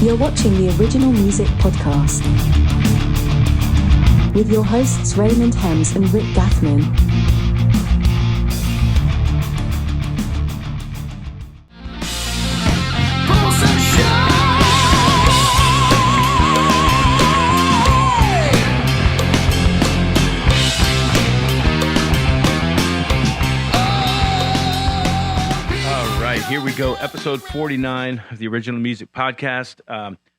You're watching the Original Music Podcast with your hosts Raymond Hems and Rick Gaffman. Here we go, episode 49 of the Original Music Podcast.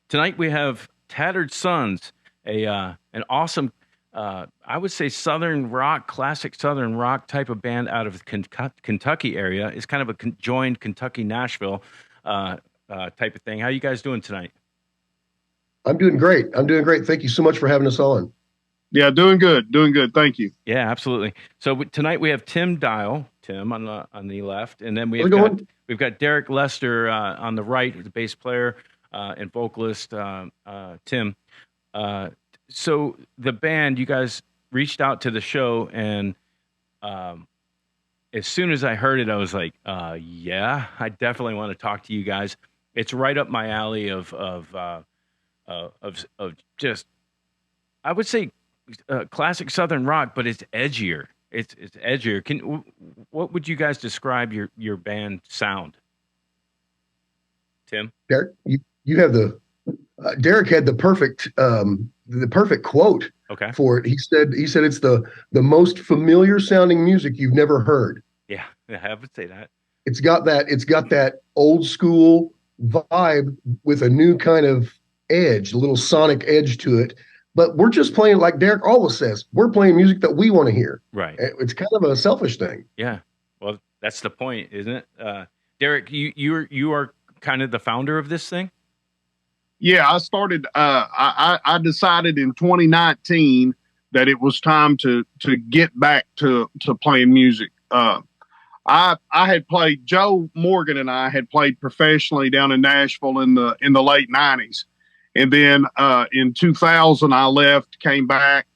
Tonight we have Tattered Sons, an awesome, I would say Southern rock, classic Southern rock type of band out of the Kentucky area. It's kind of a joined Kentucky-Nashville type of thing. How are you guys doing tonight? I'm doing great. Thank you so much for having us on. Yeah, doing good. Thank you. Yeah, absolutely. So tonight we have Tim Dial, Tim on the left, and then we've got Derek Lester on the right, the bass player and vocalist, Tim. So the band, you guys reached out to the show, and as soon as I heard it, I was like, yeah, I definitely want to talk to you guys. It's right up my alley of just, I would say, classic Southern rock, but it's edgier. It's edgier. What would you guys describe your band sound? Tim? Derek, you have Derek had the perfect quote for it. He said it's the most familiar sounding music you've never heard. Yeah, I would say that. It's got that old school vibe with a new kind of edge, a little sonic edge to it. But we're just playing, like Derek always says, we're playing music that we want to hear. Right. It's kind of a selfish thing. Yeah. Well, that's the point, isn't it? Derek, you are kind of the founder of this thing? Yeah, I started, I decided in 2019 that it was time to get back to playing music. I had played, Joe Morgan and I had played professionally down in Nashville in the late 90s. And then in 2000, I left, came back,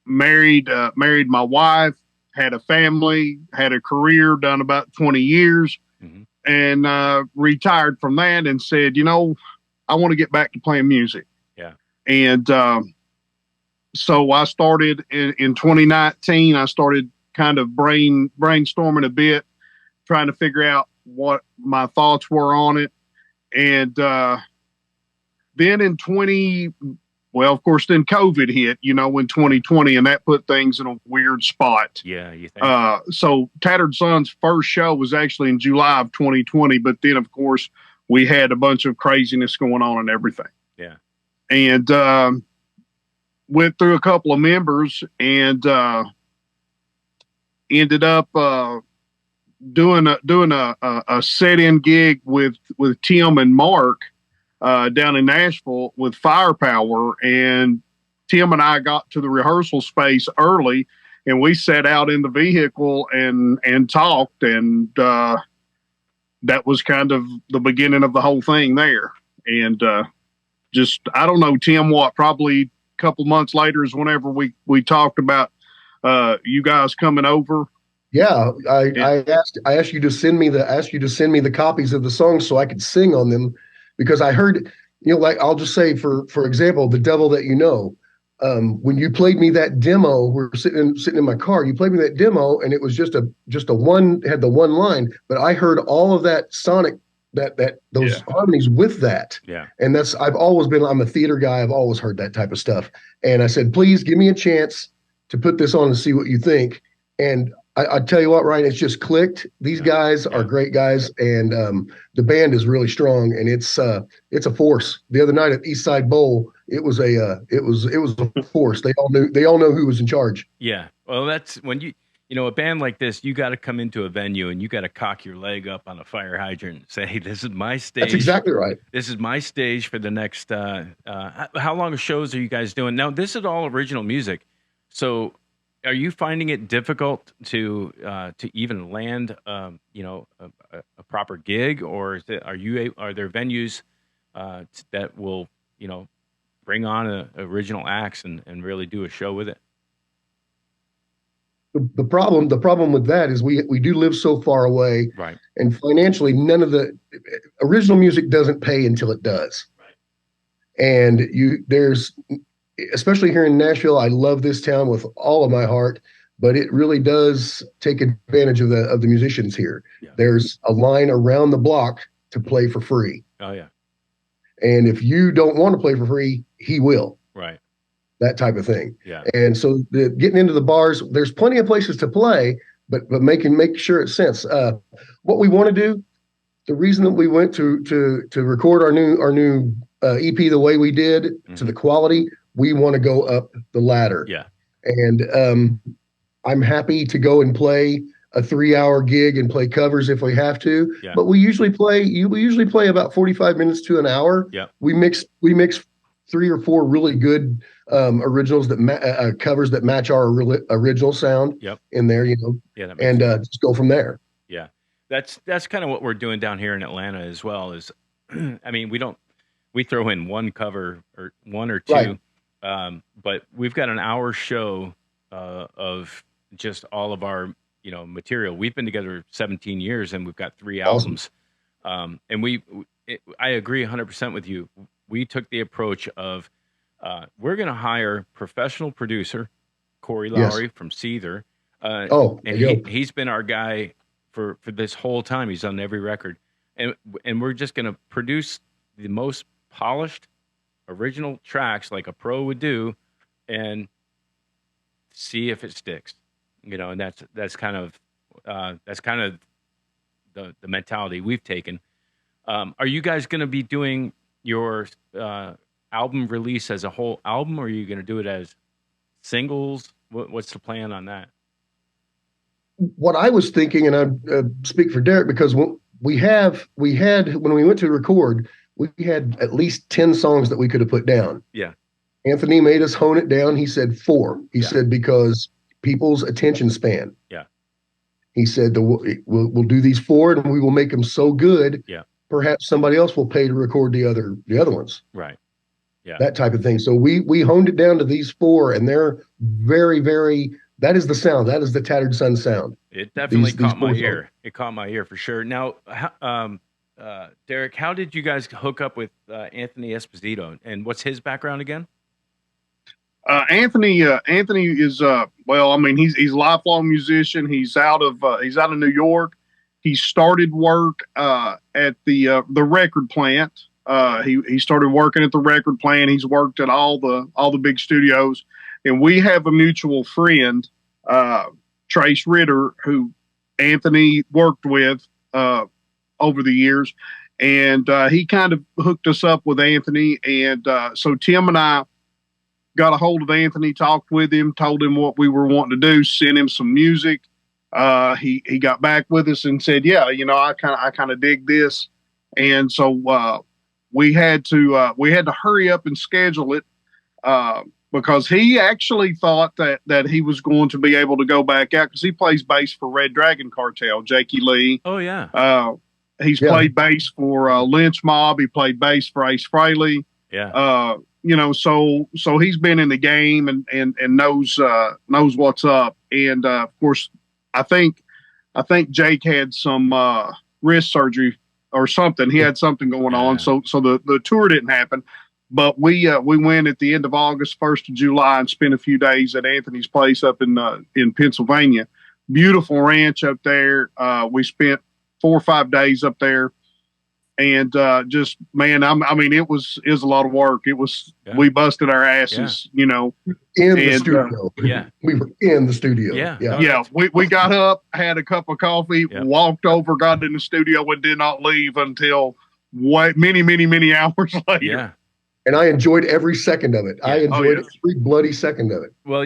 married my wife, had a family, had a career, done about 20 years, and retired from that and said, I want to get back to playing music. Yeah. And so I started in 2019. I started kind of brainstorming a bit, trying to figure out what my thoughts were on it. And then in of course, then COVID hit, in 2020, and that put things in a weird spot. Yeah, you think? So Tattered Sons' first show was actually in July of 2020, but then, of course, we had a bunch of craziness going on and everything. Yeah. And went through a couple of members and ended up doing a set-in gig with Tim and Mark down in Nashville with Firepower, and Tim and I got to the rehearsal space early, and we sat out in the vehicle and talked, and that was kind of the beginning of the whole thing there. And just, I don't know, Tim, probably a couple months later is whenever we talked about you guys coming over. Yeah, I asked you to send me the copies of the songs so I could sing on them. Because I heard, like I'll just say, for example, The Devil That You Know, when you played me that demo, we're sitting in my car, you played me that demo, and it was just a one, had the one line, but I heard all of that sonic, those harmonies with that. Yeah. And I'm a theater guy. I've always heard that type of stuff. And I said, please give me a chance to put this on and see what you think. And I tell you what, Ryan, it's just clicked. These guys are great guys, and the band is really strong, and it's a force. The other night at East Side Bowl, it was a force. They all know who was in charge. Yeah, well, that's when a band like this, you got to come into a venue and you got to cock your leg up on a fire hydrant and say, hey, this is my stage. That's exactly right. This is my stage for the next. How long of shows are you guys doing now? This is all original music, so. Are you finding it difficult to even land, a proper gig, or are there venues that will, bring on original acts and really do a show with it? The the problem with that is we do live so far away, Right. and financially, none of the original music doesn't pay until it does. And there's, especially here in Nashville, I love this town with all of my heart, but it really does take advantage of the musicians here. Yeah. There's a line around the block to play for free. Oh yeah. And if you don't want to play for free, he will. Right. That type of thing. Yeah. And so getting into the bars, there's plenty of places to play, but make sure it's sense. What we want to do, the reason that we went to record our new EP the way we did, Mm-hmm. to the quality, we want to go up the ladder. Yeah. And I'm happy to go and play a 3-hour gig and play covers if we have to. Yeah. But we usually play about 45 minutes to an hour. Yeah. We mix 3 or 4 really good originals that covers that match our original sound. Yep. In there, Yeah. That makes and sense. just go from there. Yeah. That's kind of what we're doing down here in Atlanta as well. Is I mean, we throw in one cover or one or two, Right. but we've got an hour show of just all of our material. We've been together 17 years and we've got 3 Awesome. albums. And I agree 100% with you. We took the approach of we're going to hire professional producer Corey Yes. Lowry from Seether. There And you go. he's been our guy for this whole time. He's on every record, and we're just going to produce the most polished original tracks like a pro would do, and see if it sticks. And that's kind of the mentality we've taken. Are you guys going to be doing your album release as a whole album, or are you going to do it as singles? What's the plan on that? What I was thinking, and I speak for Derek, because we had when we went to record, we had at least 10 songs that we could have put down. Yeah. Anthony made us hone it down. He said 4. He Yeah. said because people's attention span. Yeah. He said we'll do these 4 and we will make them so good. Yeah. Perhaps somebody else will pay to record the other ones. Right. Yeah. That type of thing. So we honed it down to these 4, and they're very, very. That is the sound. That is the Tattered Sun sound. It definitely These caught my 4 ear. songs. It caught my ear for sure. Now, Derek, how did you guys hook up with Anthony Esposito, and what's his background again? Anthony is well, I mean, he's a lifelong musician. He's out of New York. He started work at the record plant. He started working at the record plant. He's worked at all the big studios, and we have a mutual friend, Trace Ritter, who Anthony worked with over the years, and he kind of hooked us up with Anthony, and so Tim and I got a hold of Anthony, talked with him, told him what we were wanting to do, sent him some music. He got back with us and said, "Yeah, I kind of dig this," and so we had to hurry up and schedule it because he actually thought that he was going to be able to go back out because he plays bass for Red Dragon Cartel, Jakey Lee. Oh yeah. He's played bass for Lynch Mob. He played bass for Ace Frehley. Yeah. So he's been in the game and knows what's up. And of course, I think Jake had some wrist surgery or something. He had something going on. So the tour didn't happen. But we went at the end of August, 1st of July, and spent a few days at Anthony's place up in Pennsylvania. Beautiful ranch up there. We spent 4 or 5 days up there. And just, man, I mean, it was a lot of work. It was, we busted our asses, In the studio. Yeah. We were in the studio. Yeah. Yeah. We got up, had a cup of coffee, walked over, got in the studio, and did not leave until many, many, many hours later. Yeah. And I enjoyed every second of it. Yeah. I enjoyed every bloody second of it. Well,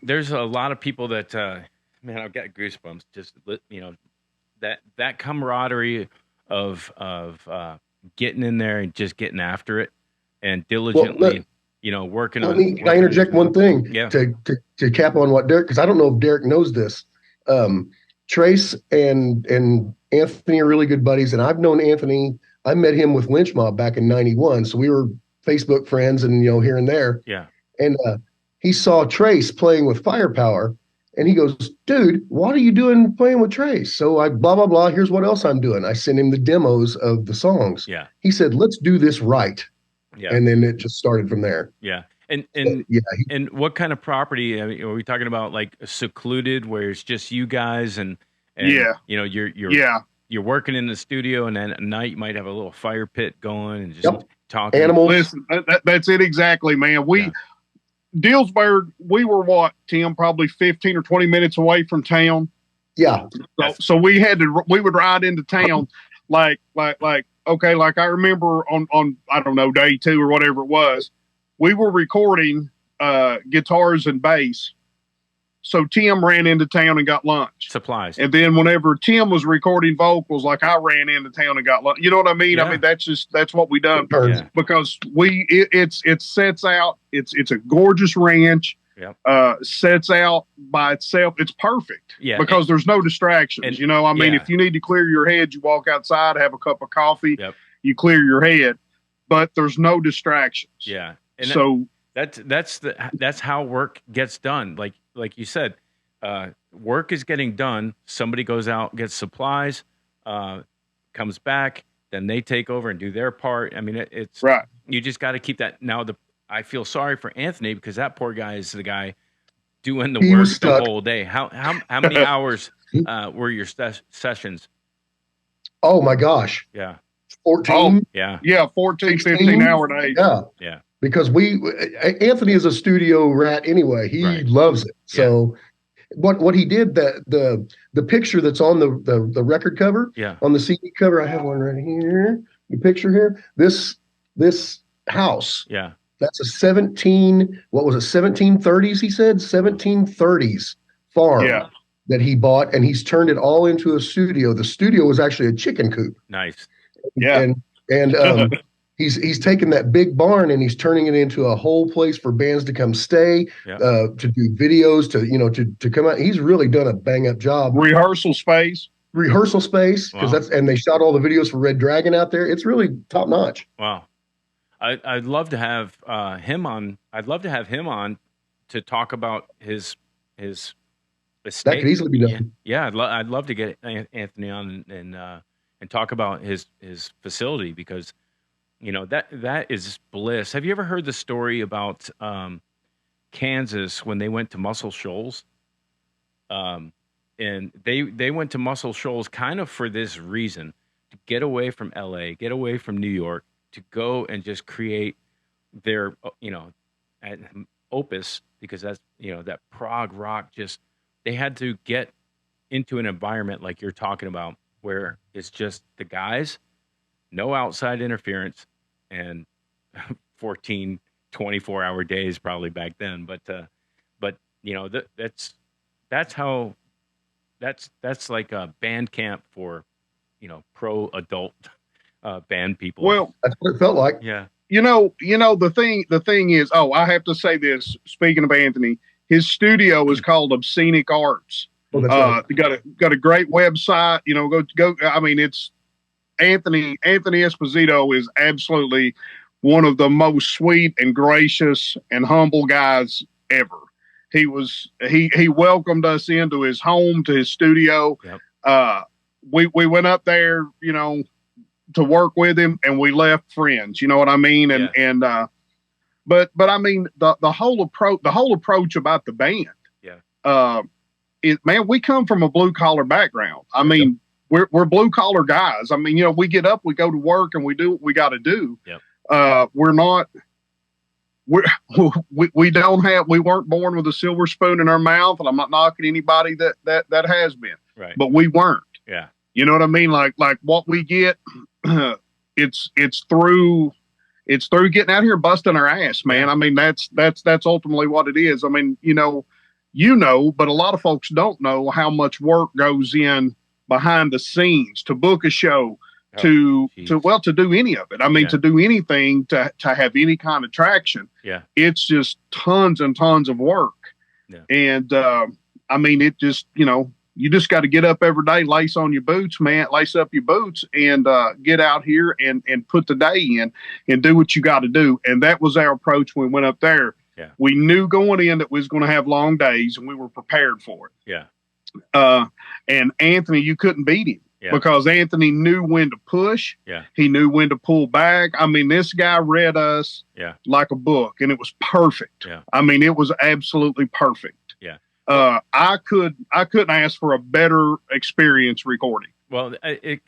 there's a lot of people that, man, I've got goosebumps. Just that camaraderie of getting in there and just getting after it and diligently, working on. Can I interject one thing? Yeah. To cap on what Derek, because I don't know if Derek knows this. Trace and Anthony are really good buddies, and I've known Anthony. I met him with Lynch Mob back in '91, so we were Facebook friends, and here and there. Yeah. And he saw Trace playing with Firepower, And he goes, dude, what are you doing playing with Trace? So I blah, blah, blah. Here's what else I'm doing. I sent him the demos of the songs. Yeah. He said, let's do this right. Yeah. And then it just started from there. Yeah. Yeah. And what kind of property? I mean, are we talking about like secluded where it's just you guys and Yeah. you know, you're working in the studio, and then at night you might have a little fire pit going and just talking. Animals. Listen, that's it exactly, man. Dillsburg, we were what, Tim, probably 15 or 20 minutes away from town. Yeah. So we would ride into town like okay, like I remember on I don't know, day 2 or whatever it was, we were recording guitars and bass. So Tim ran into town and got lunch. Supplies. And then whenever Tim was recording vocals, like I ran into town and got lunch. You know what I mean? Yeah. I mean, that's what we done. Yeah. Because it sets out, it's a gorgeous ranch. Yeah. Sets out by itself. It's perfect. Yeah. Because there's no distractions. And, you know, I mean, if you need to clear your head, you walk outside, have a cup of coffee, you clear your head, but there's no distractions. Yeah. And so that's how work gets done. Like you said, work is getting done. Somebody goes out, gets supplies, comes back, then they take over and do their part. I mean, it's right. You just got to keep that. Now, I feel sorry for Anthony because that poor guy is the guy doing the work the whole day. How many hours were your sessions? Oh my gosh. Yeah. 14. Yeah. 14, 15 hour days. Yeah. Yeah. Because Anthony is a studio rat anyway. He loves it. So what he did, the picture that's on the record cover, on the CD cover, I have one right here. The picture here, this house. Yeah. That's a 1730s, he said? 1730s farm that he bought, and he's turned it all into a studio. The studio was actually a chicken coop. Nice. Yeah. And he's taken that big barn and he's turning it into a whole place for bands to come stay, to do videos, to come out. He's really done a bang up job. Rehearsal space, because and they shot all the videos for Red Dragon out there. It's really top notch. Wow. I'd love to have him on. I'd love to have him on to talk about his estate. That could easily be done. Yeah, I'd love to get Anthony on and talk about his facility, because that is bliss. Have you ever heard the story about Kansas when they went to Muscle Shoals? And they went to Muscle Shoals kind of for this reason, to get away from LA, get away from New York, to go and just create their opus, because that's that prog rock. Just they had to get into an environment like you're talking about, where it's just the guys, no outside interference, and 14 24-hour days probably back then, but that's like a band camp for pro adult band people. Well, that's what it felt like. Yeah. The thing is, I have to say this, speaking of Anthony, his studio is called Obsenic Arts. Oh, that's right. Got a great website, go. I mean, it's Anthony Esposito is absolutely one of the most sweet and gracious and humble guys ever. He welcomed us into his home, to his studio. Yep. We went up there, to work with him, and we left friends. You know what I mean? But I mean the whole approach about the band. Yeah. Man, we come from a blue collar background. I mean, we're blue collar guys. I mean, we get up, we go to work, and we do what we got to do. Yep. We weren't born with a silver spoon in our mouth, and I'm not knocking anybody that has been. Right. But we weren't. Yeah. You know what I mean? Like what we get, it's through getting out here and busting our ass, man. I mean, that's ultimately what it is. I mean, but a lot of folks don't know how much work goes in behind the scenes to book a show, to do any of it. I mean, to do anything, to have any kind of traction. Yeah. It's just tons and tons of work. Yeah. And, I mean, it just, you just got to get up every day, lace up your boots, and get out here and put the day in and do what you got to do. And that was our approach when we went up there. Yeah. We knew going in that we was going to have long days, and we were prepared for it. Yeah. And Anthony, you couldn't beat him. Yeah. Because Anthony knew when to push. Yeah. He knew when to pull back. I mean, this guy read us like a book, and it was perfect. Yeah. I mean, it was absolutely perfect. Yeah. I couldn't ask for a better experience recording. Well, I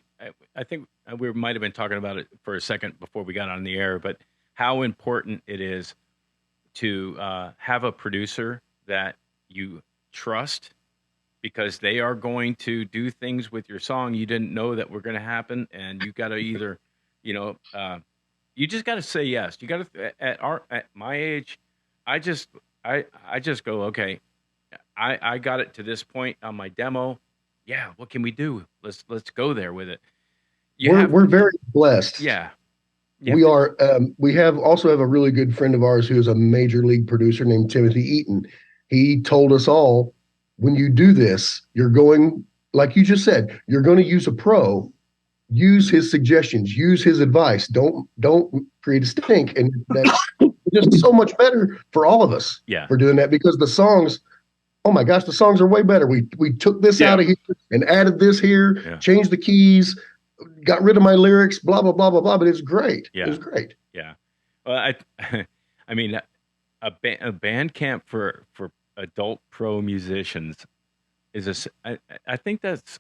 think we might have been talking about it for a second before we got on the air, but how important it is to have a producer that you trust, because they are going to do things with your song you didn't know that were going to happen, and you got to either, you just got to say yes. You got to at my age, I just go, okay, I got it to this point on my demo. Yeah, what can we do? Let's go there with it. We're very blessed. Yeah. We are. We also have a really good friend of ours who is a major league producer named Timothy Eaton. He told us all, when you do this, you're going, like you just said, you're going to use a pro. Use his suggestions. Use his advice. Don't create a stink. And that's just so much better for all of us. Yeah. For doing that, because the songs, oh my gosh, the songs are way better. We took this out of here and added this here, changed the keys, got rid of my lyrics, blah blah blah blah blah. But it's great. Yeah. It was great. Yeah. Well, I mean, a band camp for adult pro musicians is I think that's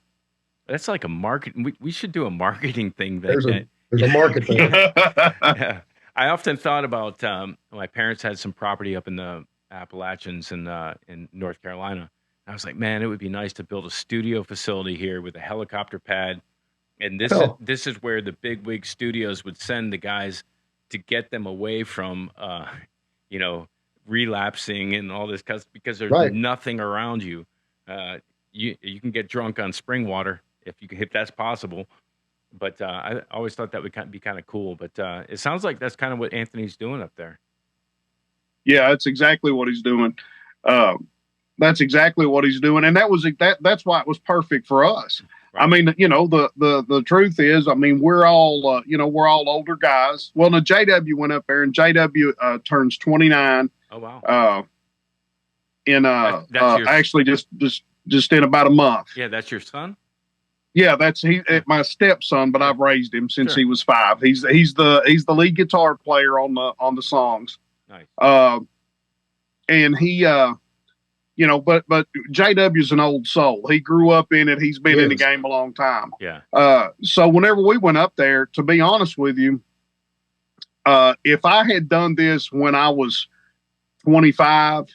like a market. We should do a marmarketing thing. There's a market there. Yeah. I often thought about my parents had some property up in the Appalachians in North Carolina. I was like, man, it would be nice to build a studio facility here with a helicopter pad. And this is where the big wig studios would send the guys to get them away from, relapsing and all this, because there's nothing around you. You can get drunk on spring water if that's possible. But I always thought that would be kind of cool. But it sounds like that's kind of what Anthony's doing up there. Yeah, that's exactly what he's doing. That's exactly what he's doing, and that's why it was perfect for us. Right. I mean, the truth is, I mean, we're all older guys. Well, the JW went up there, and JW turns 29. Oh wow! Actually just in about a month. Yeah, that's your son. Yeah, that's my stepson, but I've raised him since he was 5. He's the lead guitar player on the songs. Nice. And he, but JW's an old soul. He grew up in it. He's been in the game a long time. Yeah. So whenever we went up there, to be honest with you, if I had done this when I was 25,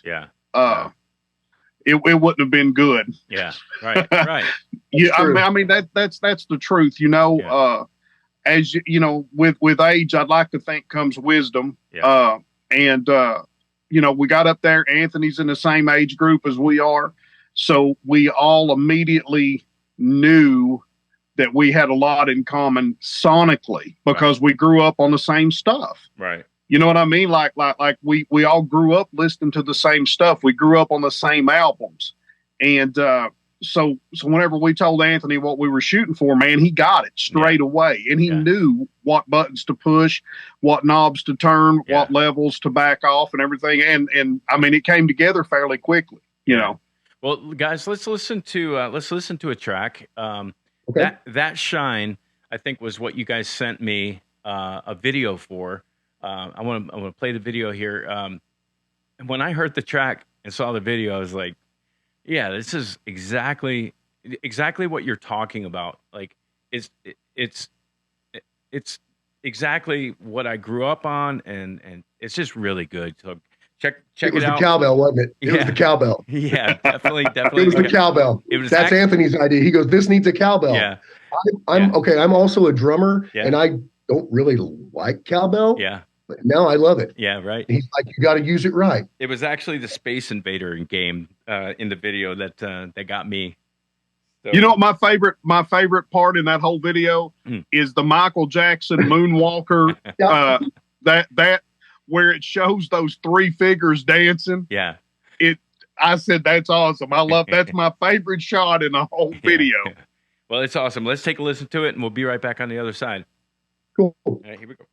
it wouldn't have been good. Yeah. Right. Right. I mean that's the truth. As with age, I'd like to think comes wisdom. Yeah. We got up there. Anthony's in the same age group as we are. So we all immediately knew that we had a lot in common sonically, because we grew up on the same stuff. Right. You know what I mean? Like we all grew up listening to the same stuff. We grew up on the same albums. And so whenever we told Anthony what we were shooting for, man, he got it straight away. And he knew what buttons to push, what knobs to turn, what levels to back off and everything. And I mean, it came together fairly quickly, Well, guys, let's listen to a track. Okay. That Shine, I think, was what you guys sent me a video for. I want to play the video here. And when I heard the track and saw the video, I was like, yeah, this is exactly what you're talking about. Like, it's exactly what I grew up on, and it's just really good. So check it out. It was the cowbell, wasn't it? It was the cowbell. Yeah, definitely. It was the cowbell. That's Anthony's idea. He goes, "This needs a cowbell." Yeah. I'm also a drummer, and I don't really like cowbell. Yeah. But now I love it. Yeah, right. And he's like, you got to use it right. It was actually the Space Invader game in the video that got me. So. You know what my favorite part in that whole video is the Michael Jackson Moonwalker. That where it shows those 3 figures dancing. Yeah. I said that's awesome. I love that's my favorite shot in the whole video. Yeah. Well, it's awesome. Let's take a listen to it, and we'll be right back on the other side. Cool. All right, here we go.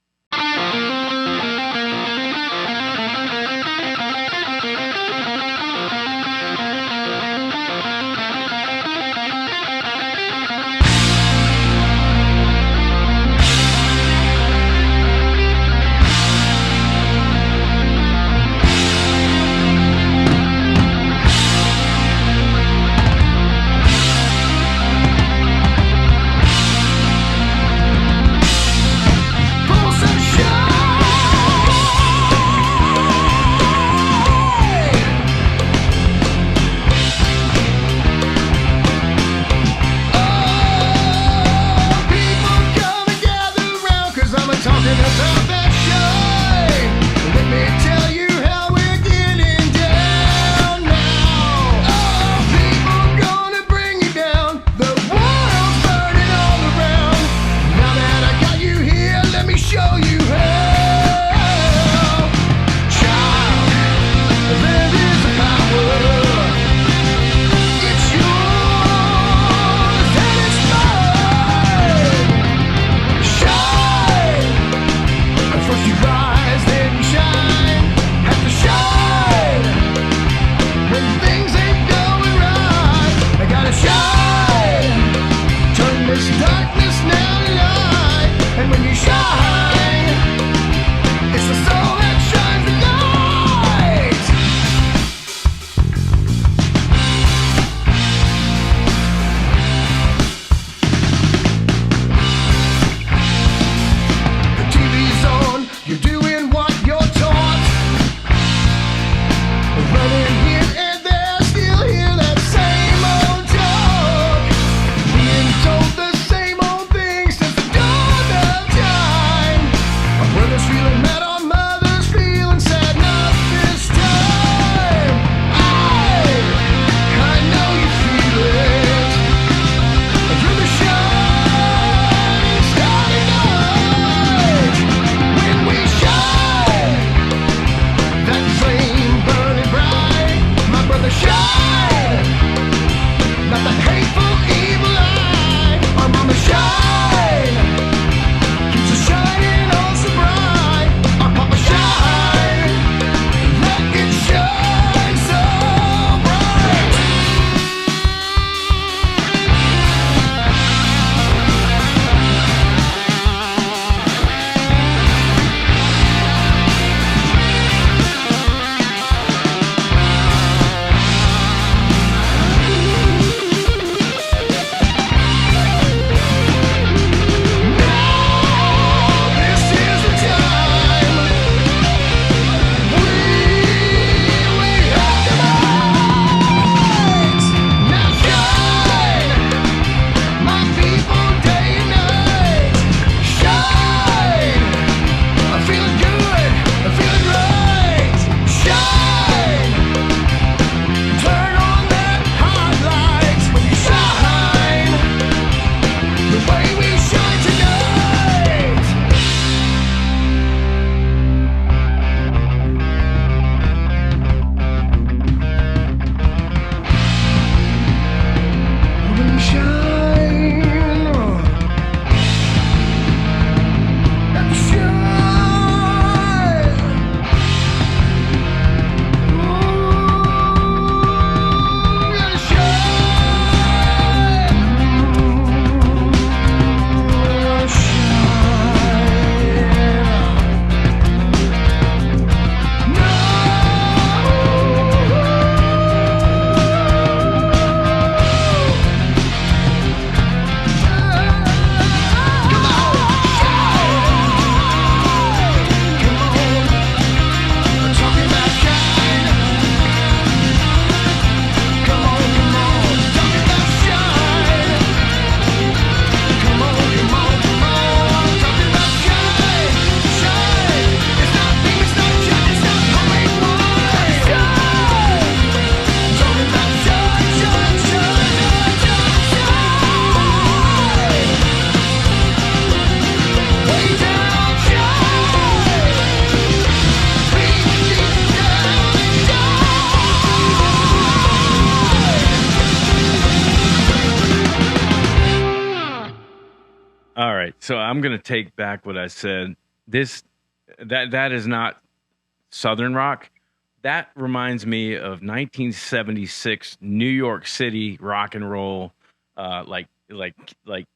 All right, so I'm gonna take back what I said. That is not Southern rock. That reminds me of 1976 New York City rock and roll, like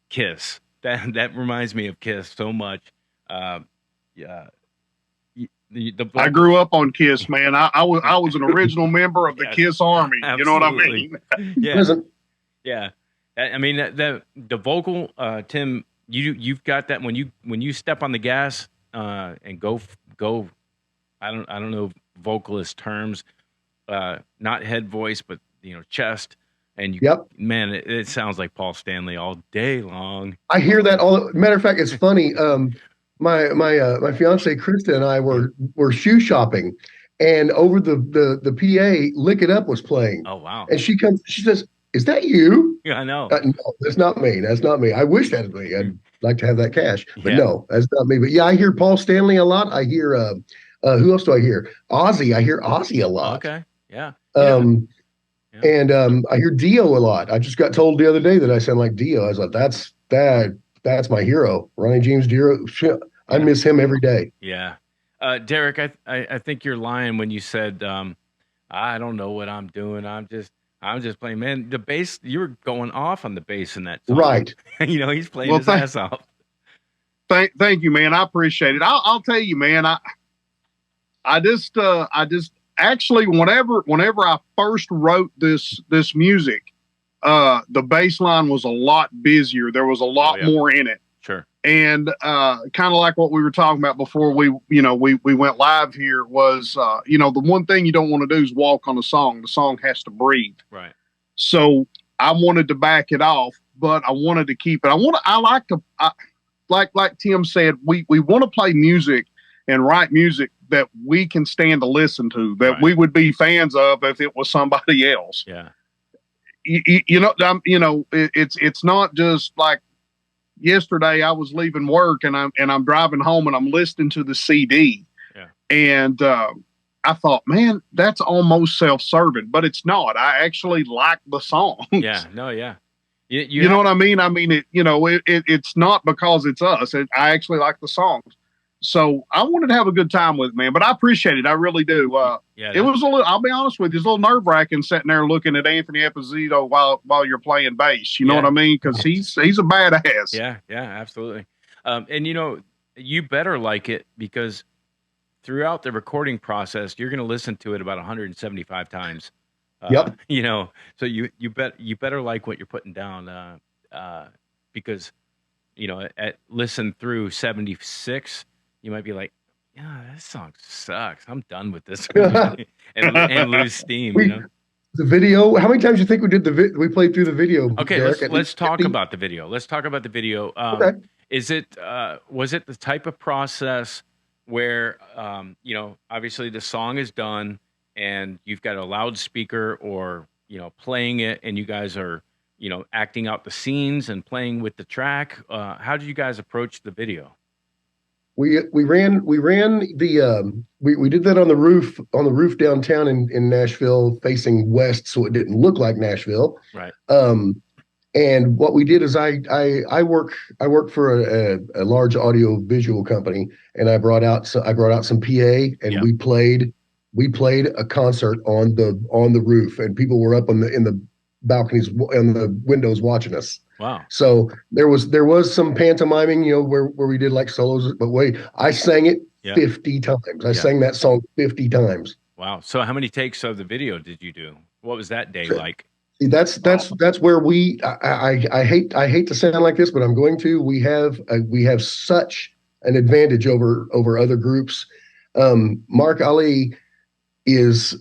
Kiss. That reminds me of Kiss so much. Yeah, I grew up on Kiss, man. I was an original member of the Yes, Kiss Army. absolutely. You know what I mean? Yeah, Listen, yeah. I mean the vocal, Tim. You've got that when you step on the gas and go. I don't know vocalist terms, not head voice, but chest. And Yep. man, it sounds like Paul Stanley all day long. I hear that all. Matter of fact, it's funny. My fiance Krista and I were shoe shopping, and over the PA, "Lick It Up" was playing. Oh wow. And she comes. She says, "Is that you?" Yeah, I know. No, that's not me. That's not me. I wish that was me. I'd like to have that cash, but Yeah. no, that's not me. But yeah, I hear Paul Stanley a lot. I hear who else do I hear? Ozzy. I hear Ozzy a lot. Okay. Yeah. And I hear Dio a lot. I just got told the other day that I sound like Dio. I was like, that's my hero, Ronnie James Dio. Shit, I miss him every day. Yeah. Derek, I think you're lying when you said I don't know what I'm doing. I'm just playing. Man, the bass, you were going off on the bass in that song. Right. He's playing his ass off. Thank you, man. I appreciate it. I'll tell you, man. I just actually whenever I first wrote this music, the bass line was a lot busier. There was a lot more in it. Sure. And kind of like what we were talking about before we went live here was the one thing you don't want to do is walk on a song. The song has to breathe. Right. So I wanted to back it off, but I wanted to keep it. Like Tim said, we want to play music and write music that we can stand to listen to, that we would be fans of if it was somebody else. Yeah. It's not just like yesterday I was leaving work and I'm driving home and I'm listening to the CD. Yeah. And I thought, man, that's almost self-serving, but it's not. I actually like the songs. Yeah. No. Yeah. You know what I mean? I mean, it's not because it's us. I actually like the songs. So I wanted to have a good time with it, man, but I appreciate it. I really do. It was a little, I'll be honest with you, it's a little nerve wracking sitting there looking at Anthony Esposito while you're playing bass. You know what I mean? Cause he's a badass. Yeah. Yeah, absolutely. And you better like it because throughout the recording process, you're going to listen to it about 175 times. Yep. So you better like what you're putting down, because, at listen through 76, you might be like, yeah, this song sucks. I'm done with this and lose steam. The video. How many times do you think we did we played through the video? Okay, Derek? let's talk about the video. Okay. Was it the type of process where obviously the song is done and you've got a loudspeaker or playing it and you guys are acting out the scenes and playing with the track? How did you guys approach the video? We ran the we did that on the roof downtown in Nashville, facing west, so it didn't look like Nashville. Right. And what we did is I work for a large audio visual company, and I brought out some PA, and we played a concert on the roof, and people were up in the balconies and the windows watching us. Wow. So there was some pantomiming, where we did like solos, but I sang it 50 times. I sang that song 50 times. Wow. So how many takes of the video did you do? What was that day like? See, that's where I hate to sound like this, but I'm going to. We have such an advantage over other groups. Mark Ali is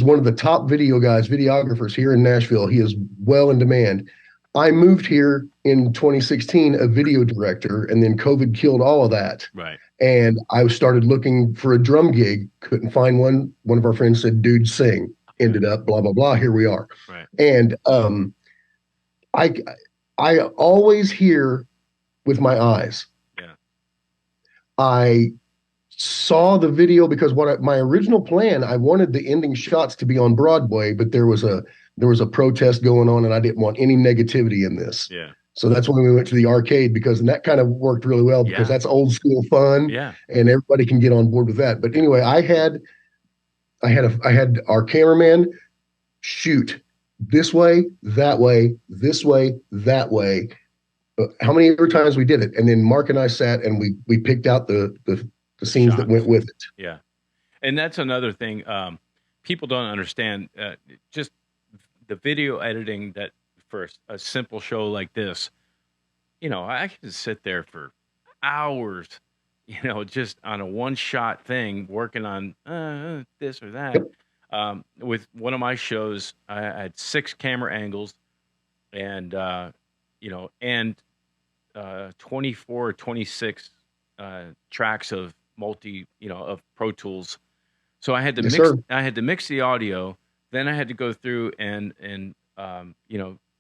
one of the top videographers here in Nashville. He is well in demand. I moved here in 2016, a video director, and then COVID killed all of that. Right. And I started looking for a drum gig, couldn't find one. One of our friends said, "Dude, sing." Ended up, blah, blah, blah. Here we are. Right. And I always hear with my eyes. Yeah. I saw the video because my original plan, I wanted the ending shots to be on Broadway, but there was a protest going on and I didn't want any negativity in this. Yeah. So that's when we went to the arcade because and that kind of worked really well because that's old school fun Yeah. and everybody can get on board with that. But anyway, I had our cameraman shoot this way, that way, this way, that way. How many other times we did it? And then Mark and I sat and we picked out the scenes that went with it. Yeah. And that's another thing. People don't understand just the video editing that for a simple show like this, I can sit there for hours, just on a one shot thing, working on this or that. Yep. With one of my shows, I had 6 camera angles and, and 24 or 26 tracks of of Pro Tools. So I had to mix the audio. Then I had to go through and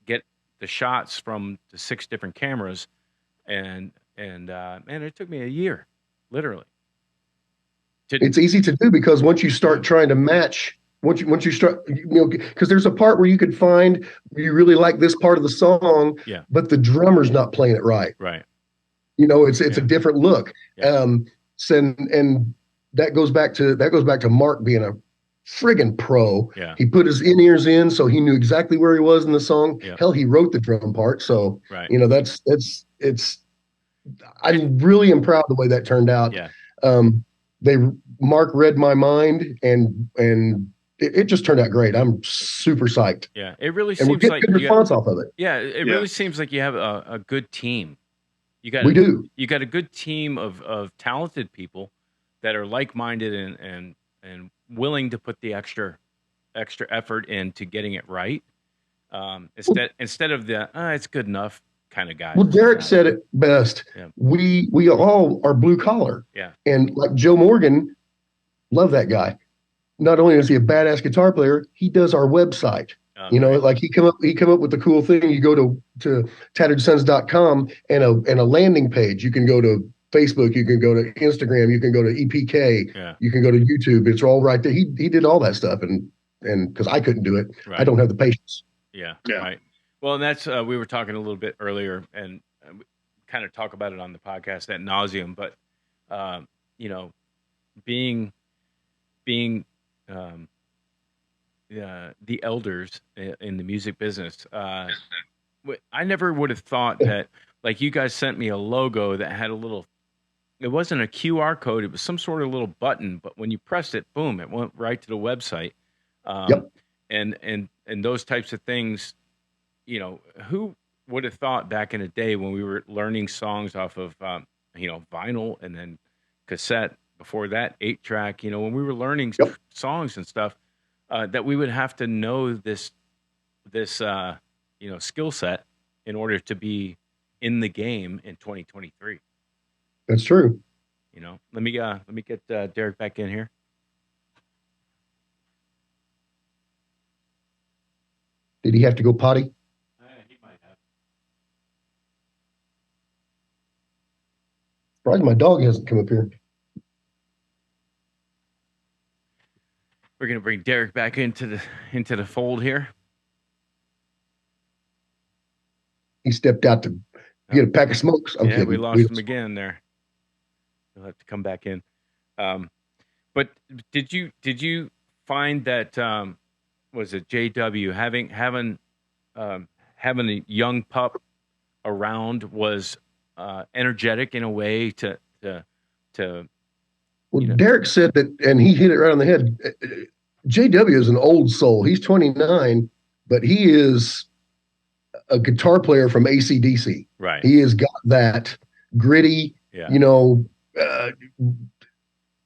get the shots from the 6 different cameras, and it took me a year, literally. It's easy to do because once you start trying to match, once you start, because there's a part where you could find you really like this part of the song, but the drummer's not playing it right. Right. It's a different look. Yeah. And that goes back to Mark being a friggin' pro. Yeah. He put his in-ears in, so he knew exactly where he was in the song. Yeah. Hell, he wrote the drum part. So, right. I'm really am proud of the way that turned out. Yeah. Mark read my mind and it just turned out great. I'm super psyched. Yeah. It really and seems we like get good response off of it. Yeah. It really seems like you have a good team. You got a good team of talented people that are like-minded and willing to put the extra effort into getting it right. Instead of the it's good enough kind of guy. Well, Derek said it best. Yeah. We all are blue collar. Yeah. And like Joe Morgan, love that guy. Not only is he a badass guitar player, he does our website. Like he come up with the cool thing. You go to tatteredsons.com and a landing page. You can go to Facebook, you can go to Instagram, you can go to EPK, you can go to YouTube. It's all right there. He did all that stuff and because I couldn't do it. Right. I don't have the patience. Yeah. Right. Well, and that's we were talking a little bit earlier and we kind of talk about it on the podcast ad nauseum, but being the elders in the music business, I never would have thought that, like, you guys sent me a logo that had it wasn't a QR code, it was some sort of little button, but when you pressed it, boom, it went right to the website. And those types of things, who would have thought back in the day when we were learning songs off of vinyl and then cassette, before that 8-track, when we were learning songs and stuff, that we would have to know this skill set in order to be in the game in 2023. That's true. Let me get Derek back in here. Did he have to go potty? He might have. Surprised my dog hasn't come up here. We're gonna bring Derek back into the fold here. He stepped out to get a pack of smokes. I'm kidding. We lost him again there. He'll have to come back in. But did you find that was it JW having a young pup around was energetic in a way to Well, Derek said that, and he hit it right on the head. JW is an old soul. He's 29, but he is a guitar player from AC/DC. Right. He has got that gritty,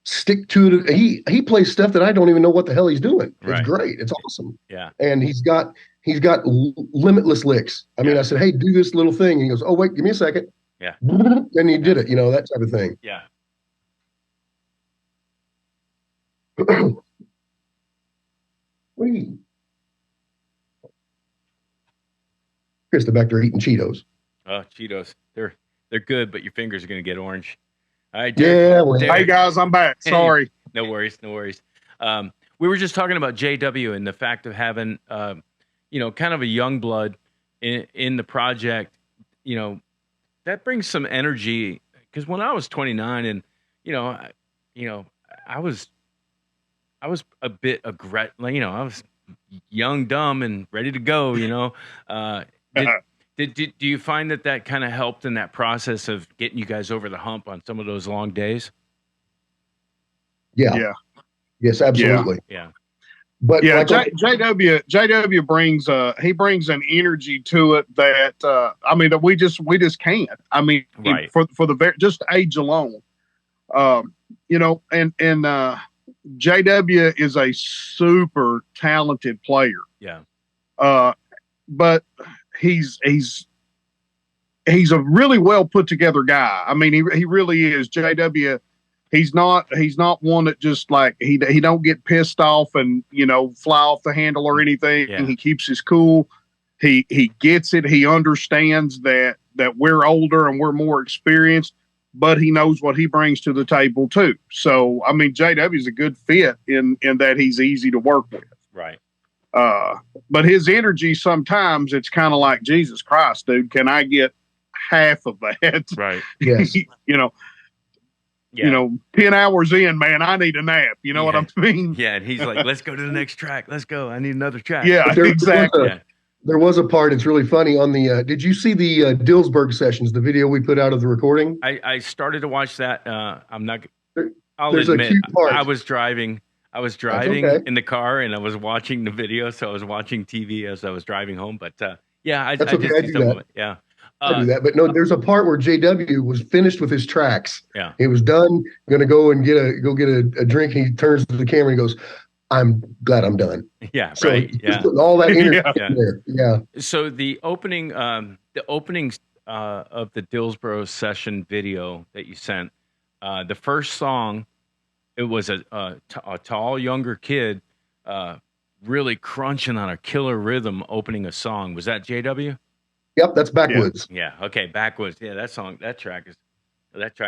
stick to it. He plays stuff that I don't even know what the hell he's doing. It's great. It's awesome. Yeah. And he's got limitless licks. I mean, I said, hey, do this little thing. And he goes, oh, wait, give me a second. Yeah. And he did it, that type of thing. Yeah. What are you eating? Chris, they're back there eating Cheetos. Oh, Cheetos. They're good, but your fingers are going to get orange. All right, Derek. Hey, guys, I'm back. Sorry. No worries. We were just talking about JW and the fact of having, kind of a young blood in the project. you know, that brings some energy because when I was 29 and, you know, you know, I was, I was a bit aggressive, I was young, dumb, and ready to go, uh, did, do you find that kind of helped in that process of getting you guys over the hump on some of those long days? Yeah. Yeah. Yes, absolutely. Yeah. But Yeah, like, JW brings he brings an energy to it that I mean that we just can't. I mean, Right. for the just age alone, you know, and JW is a super talented player. Yeah. But he's a really well put together guy. I mean, he really is. JW, he's not one that just like he don't get pissed off and fly off the handle or anything. Yeah. He keeps his cool. He gets it. He understands that we're older and we're more experienced, but he knows what he brings to the table too. So I mean, JW is a good fit in that he's easy to work with. Right. But his energy sometimes it's kind of like, Jesus Christ, dude, can I get half of that? Right. yes, You know, 10 hours in, man, I need a nap. You know what I mean? Yeah. And he's like, let's go to the next track. Let's go. I need another track. Yeah, exactly. There was a part, it's really funny on the, did you see the Dillsburg sessions, the video we put out of the recording? I started to watch that. I'm not, I'll There's admit, a cute part. I was driving okay. in the car and I was watching the video. So I was watching TV as I was driving home, but I That's okay, did I see do some that. of it. Yeah. I do that, but no, there's a part where JW was finished with his tracks. Yeah. He was done, going to go and get a drink. He turns to the camera and he goes, "I'm glad I'm done." Yeah. So Right. just Yeah. putting all that energy Yeah. in there. Yeah. So the openings of the Dillsboro session video that you sent, the first song, it was a tall younger kid, really crunching on a killer rhythm, opening a song. Was that JW? Yep, that's Backwoods. Yeah. Okay. Backwoods. Yeah. That track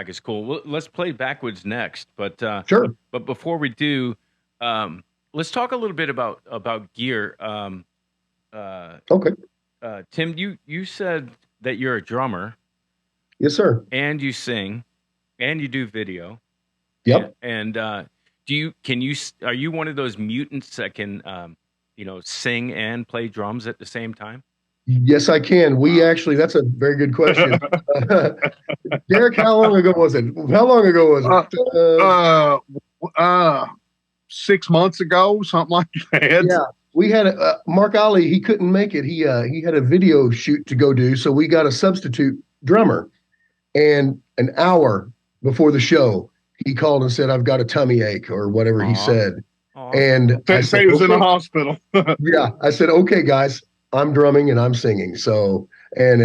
is cool. Well, let's play Backwoods next, but Sure. But before we do, let's talk a little bit about gear. Okay. Tim, you said that you're a drummer Yes, sir. and you sing and you do video. Yep. And are you one of those mutants that can sing and play drums at the same time? Yes, I can. That's a very good question. Derek, how long ago was it? Uh, 6 months ago, something like that. Yeah, we had Mark Ollie. He couldn't make it. He had a video shoot to go do, so we got a substitute drummer. And an hour before the show, he called and said, "I've got a tummy ache," or whatever he said. And I said, he was in the hospital. Yeah, I said, "Okay, guys, I'm drumming and I'm singing." So, and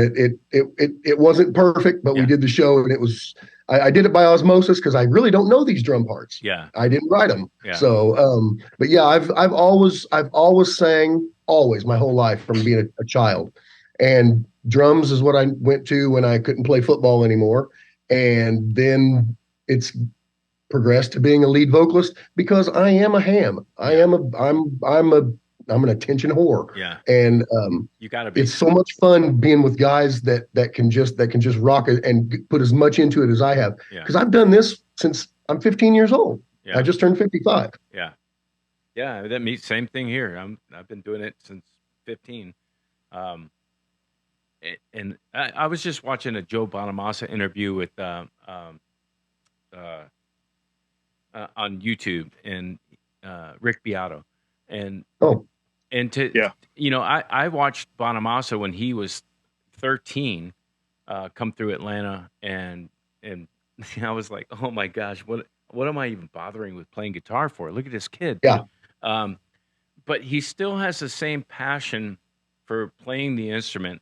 it wasn't perfect, but we did the show, and it was. I did it by osmosis because I really don't know these drum parts. Yeah, I didn't write them. Yeah. So, but yeah, I've always sang my whole life from being a child, and drums is what I went to when I couldn't play football anymore, and then it's progressed to being a lead vocalist because I am a ham. I'm an attention whore. Yeah. And you gotta be. It's so much fun being with guys that can just rock it and put as much into it as I have. Because I've done this since I'm 15 years old. Yeah. I just turned 55. Yeah. Yeah, that means same thing here. I've been doing it since 15. And I was just watching a Joe Bonamassa interview with on YouTube and Rick Beato. And I watched Bonamassa when he was 13 come through Atlanta, and I was like, oh my gosh, what am I even bothering with playing guitar for? Look at this kid. Yeah. But he still has the same passion for playing the instrument,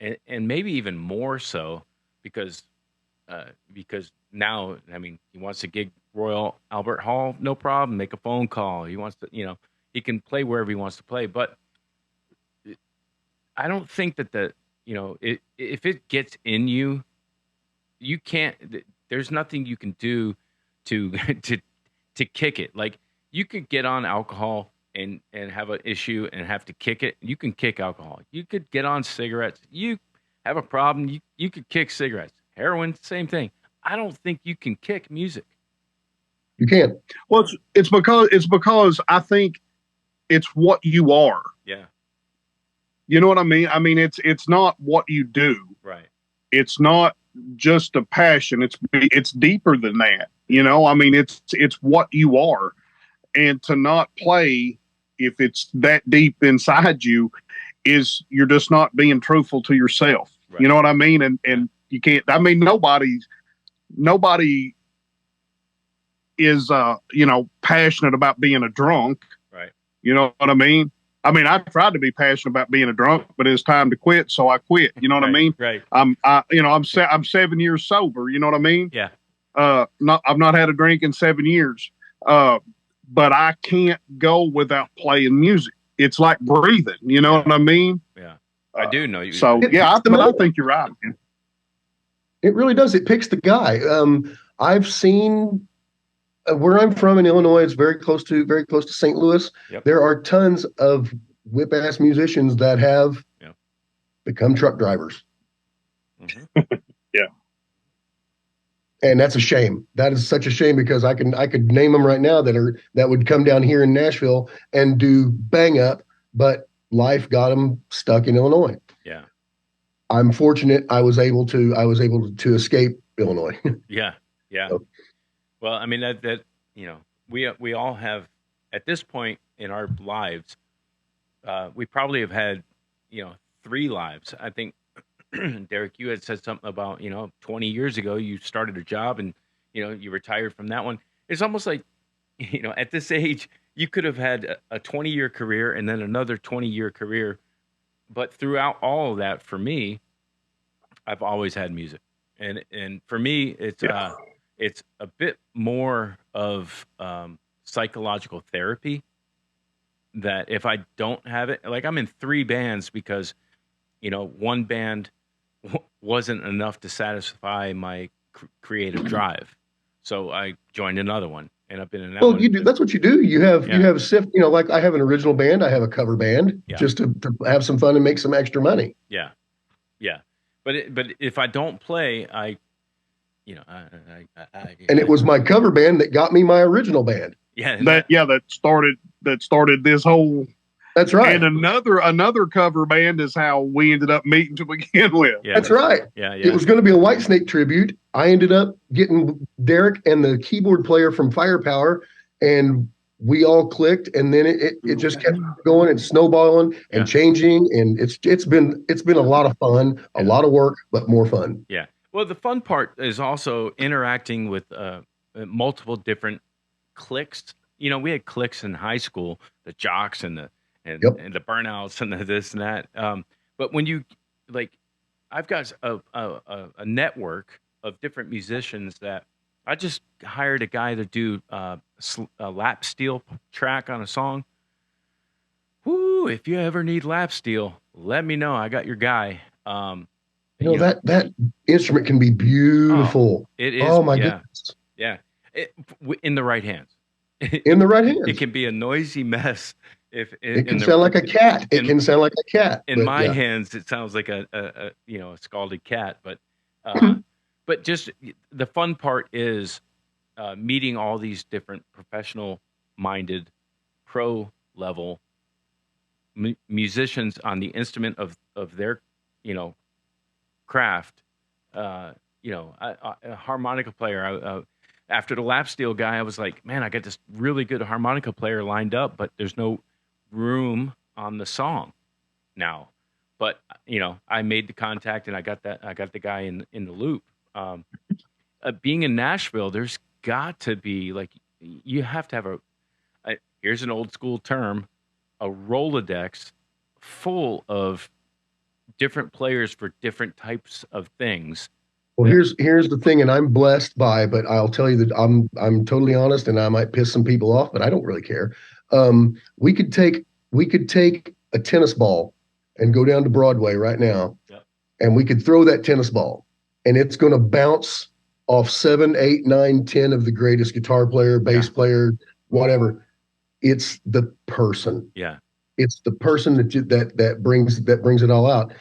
and maybe even more so because now, I mean, he wants to gig Royal Albert Hall, no problem, make a phone call. He wants to, he can play wherever he wants to play, but I don't think that if it gets in you, you can't. There's nothing you can do to kick it. Like you could get on alcohol and have an issue and have to kick it. You can kick alcohol. You could get on cigarettes. have a problem, you could kick cigarettes. Heroin, same thing. I don't think you can kick music. You can't. Well, it's because I think it's what you are. Yeah. You know what I mean? I mean, it's not what you do. Right. It's not just a passion. It's deeper than that. You know, I mean, it's what you are, and to not play if it's that deep inside you you're just not being truthful to yourself. Right. You know what I mean? And you can't. I mean, nobody is passionate about being a drunk. Right. You know what I mean? I mean, I tried to be passionate about being a drunk, but it's time to quit, so I quit. You know what I mean? Right. I'm 7 years sober. You know what I mean? Yeah. I've not had a drink in 7 years. But I can't go without playing music. It's like breathing. You know what I mean? Yeah. I do know you. So I think you're right, man. It really does. It picks the guy. I've seen where I'm from in Illinois. It's very close to St. Louis. Yep. There are tons of whip-ass musicians that have become truck drivers. Mm-hmm. Yeah. And that's a shame. That is such a shame because I could name them right now that would come down here in Nashville and do bang up, but life got them stuck in Illinois. Yeah. I'm fortunate I was able to escape Illinois. Yeah. Yeah. So. Well, I mean that we all have at this point in our lives, we probably have had 3 lives. I think Derek, you had said something about 20 years ago you started a job and you retired from that one. It's almost like at this age you could have had a 20-year career and then another 20-year career, but throughout all of that, for me, I've always had music, and for me it's a bit more of psychological therapy. That if I don't have it, like I'm in 3 bands because one band wasn't enough to satisfy my creative drive, so I joined another one, and I've been in that one. You do. That's what you do. You have sift. Like I have an original band. I have a cover band just to have some fun and make some extra money. Yeah. But if I don't play, and it was my cover band that got me my original band. Yeah. That started this whole. That's right. And another cover band is how we ended up meeting to begin with. Yeah, that's right. Yeah. It was going to be a Whitesnake tribute. I ended up getting Derek and the keyboard player from Firepower, and we all clicked. And then it just kept going and snowballing and changing. And it's been a lot of fun, a lot of work, but more fun. Yeah. Well, the fun part is also interacting with multiple different cliques. We had cliques in high school, the jocks and the burnouts and the this and that. But when you I've got a network of different musicians that I just hired a guy to do a lap steel track on a song. Whoo! If you ever need lap steel, let me know. I got your guy. That instrument can be beautiful. It is. Oh my goodness. Yeah. In the right hands. In the right hands. It can be a noisy mess. It can sound like a cat. It can sound like a cat. In my hands, it sounds like a scalded cat. But but just the fun part is meeting all these different professional-minded, pro-level musicians on the instrument of their craft. A harmonica player. After the lap steel guy, I was like, man, I got this really good harmonica player lined up, but there's no room on the song now. But I made the contact and I got the guy in the loop. Being in Nashville, there's got to be you have to have here's an old school term, a Rolodex full of different players for different types of things. Well, here's the thing, and I'm blessed by, but I'll tell you that I'm totally honest, and I might piss some people off, but I don't really care. We could take a tennis ball and go down to Broadway right now, and we could throw that tennis ball, and it's going to bounce off 7, 8, 9, 10 of the greatest guitar player, bass player, whatever. It's the person. Yeah. It's the person that brings it all out.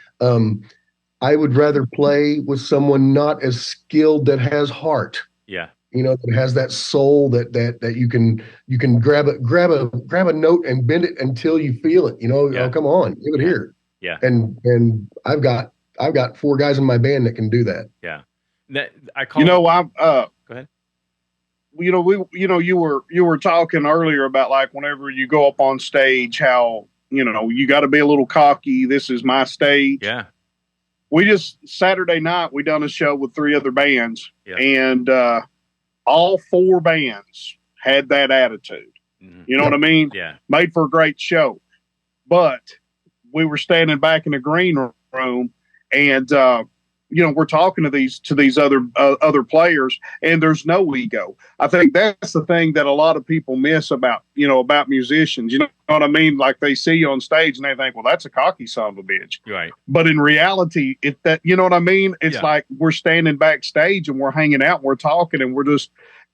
I would rather play with someone not as skilled that has heart. Yeah. That has that soul that you can grab a note and bend it until you feel it. Yeah. Oh, come on, give it Yeah. here. Yeah. And I've got 4 guys in my band that can do that. Yeah. That I call. Go ahead. You were talking earlier about like whenever you go up on stage, how you got to be a little cocky. This is my stage. Yeah. We just Saturday night we done a show with 3 other bands, yeah. and all 4 bands had that attitude. Mm-hmm. You know what I mean? Yeah. Made for a great show, but we were standing back in the green room, and we're talking to these other players, and there's no ego. I think that's the thing that a lot of people miss about musicians. You know what I mean? Like they see you on stage and they think, well, that's a cocky son of a bitch. Right. But in reality, you know what I mean? It's like we're standing backstage and we're hanging out and we're talking and we're just,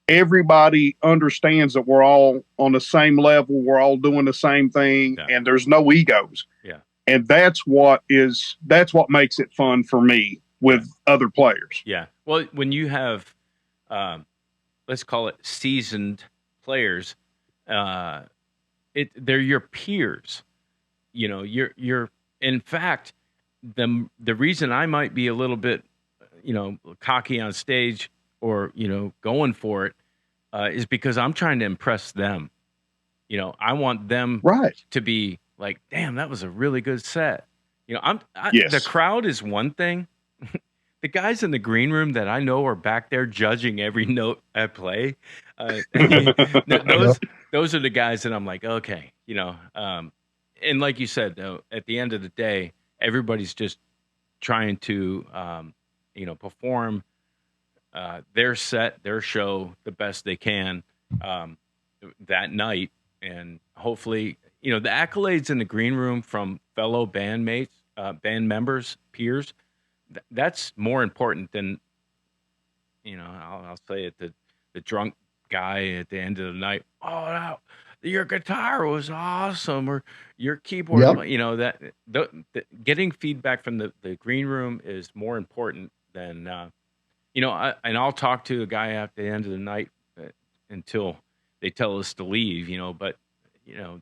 everybody understands that we're all on the same level. We're all doing the same thing, and there's no egos. Yeah. And that's what makes it fun for me with other players. Yeah. Well, when you have, let's call it seasoned players, they're your peers. You're in fact, the reason I might be a little bit, cocky on stage or, going for it, is because I'm trying to impress them. I want them to be like, damn, that was a really good set. The crowd is one thing. The guys in the green room that I know are back there judging every note I play. Those are the guys that I'm like, okay, and like you said, though, at the end of the day, everybody's just trying to, perform their set, their show the best they can that night. And hopefully, the accolades in the green room from fellow bandmates, band members, peers, that's more important than, I'll say it, the drunk guy at the end of the night. Oh, no, your guitar was awesome, or your keyboard. Yep. Getting feedback from the green room is more important than, and I'll talk to a guy at the end of the night until they tell us to leave, but and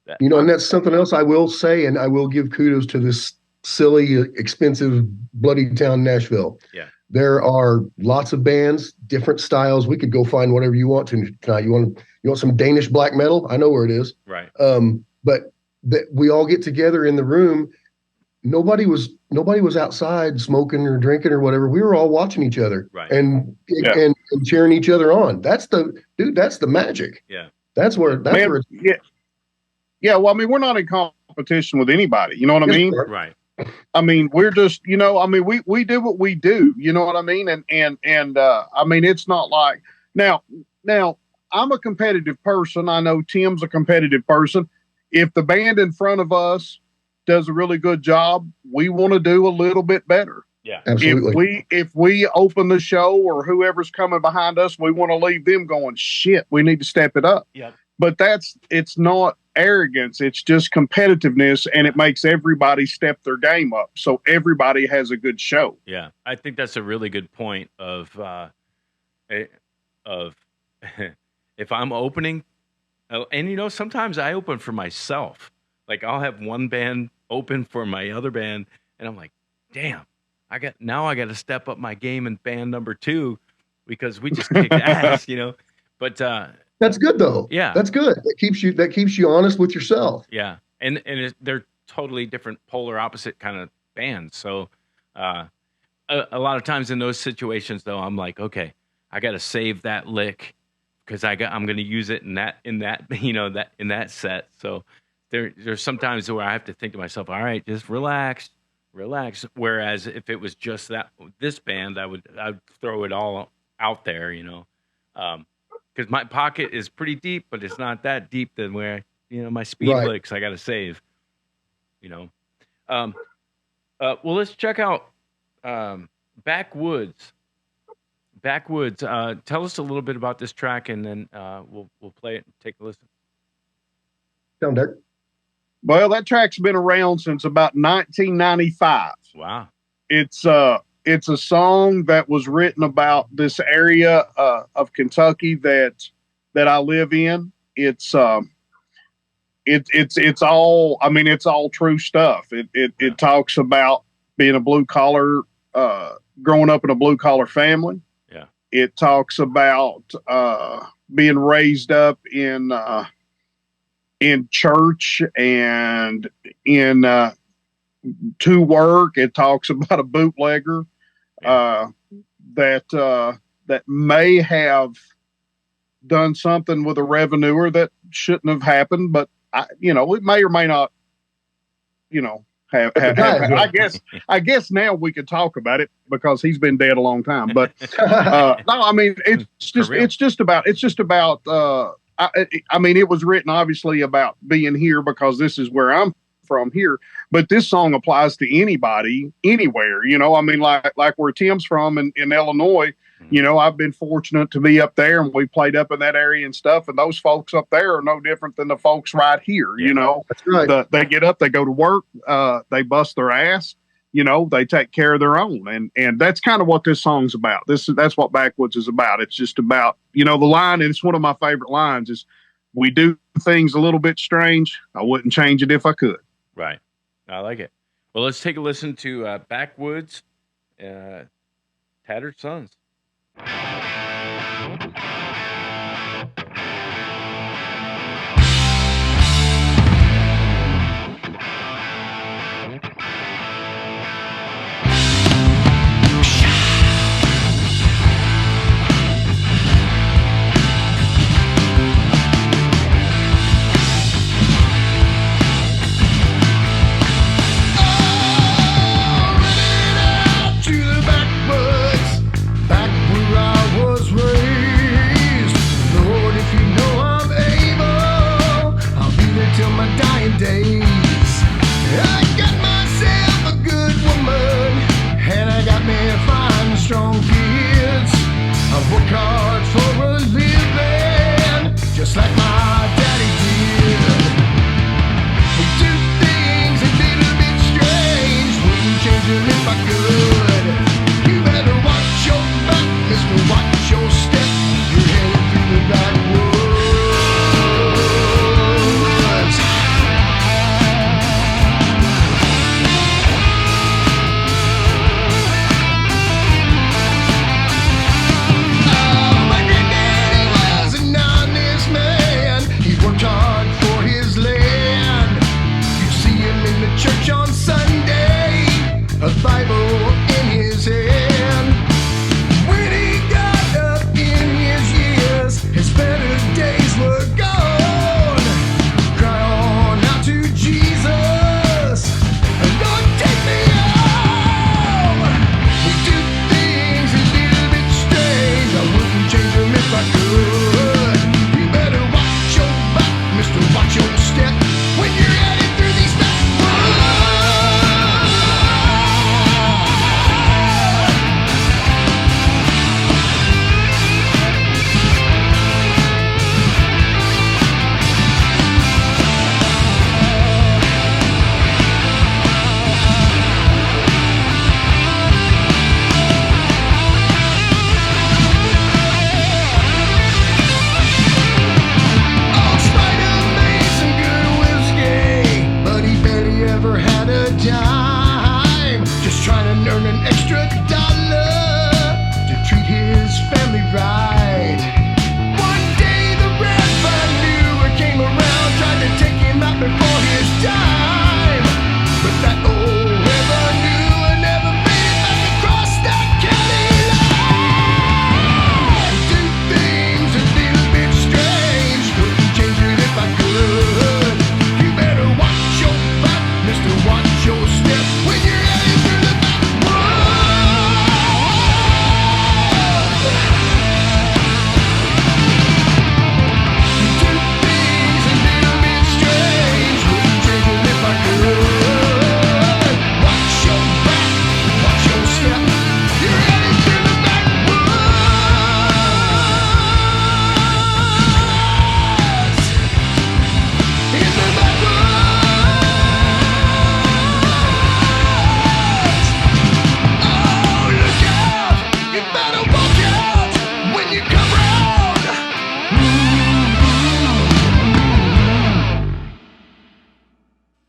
that's something else I will say, and I will give kudos to this silly, expensive, bloody town, Nashville. Yeah. There are lots of bands, different styles. We could go find whatever you want to tonight. You want some Danish black metal? I know where it is. Right. But we all get together in the room. Nobody was outside smoking or drinking or whatever. We were all watching each other, right, and cheering each other on. That's the magic. Yeah. That's where it's, yeah. Well, I mean, we're not in competition with anybody. You know what I mean? Right. I mean, we're just, we do what we do. You know what I mean? And I mean, it's not like now I'm a competitive person. I know Tim's a competitive person. If the band in front of us does a really good job, we want to do a little bit better. Yeah, absolutely. If we open the show or whoever's coming behind us, we want to leave them going, shit, we need to step it up. Yeah. But it's not arrogance. It's just competitiveness, and it makes everybody step their game up. So everybody has a good show. Yeah. I think that's a really good point of if I'm opening, and sometimes I open for myself. Like I'll have one band open for my other band, and I'm like, damn, I got to step up my game in band number 2 because we just kicked ass, But that's good though. Yeah, that's good. That keeps you honest with yourself. Yeah, and they're totally different, polar opposite kind of bands. So a lot of times in those situations, though, I'm like, okay, I got to save that lick because I'm going to use it in that set. So there's sometimes where I have to think to myself, all right, just relax. Whereas if it was just this band, I'd throw it all out there, because my pocket is pretty deep, but it's not that deep than where my speed licks I got to save. Well, let's check out Backwoods. Backwoods. Tell us a little bit about this track, and then we'll play it and take a listen. Down there. Well, that track's been around since about 1995. Wow. it's a song that was written about this area of Kentucky that I live in. It's all, I mean, it's all true stuff. It talks about being a blue collar, growing up in a blue collar family. Yeah. It talks about being raised up in church and to work. It talks about a bootlegger that may have done something with a revenuer that shouldn't have happened, but it may or may not, have I guess now we could talk about it because he's been dead a long time. But no, I mean, it's just about I mean, it was written obviously about being here because this is where I'm from here, but this song applies to anybody, anywhere, I mean, like where Tim's from in Illinois, I've been fortunate to be up there and we played up in that area and stuff. And those folks up there are no different than the folks right here. That's right. They get up, they go to work, they bust their ass, they take care of their own. And that's kind of what this song's about. That's what Backwoods is about. It's just about, the line, and it's one of my favorite lines is, we do things a little bit strange. I wouldn't change it if I could. Right. I like it. Well, let's take a listen to Backwoods, Tattered Sons.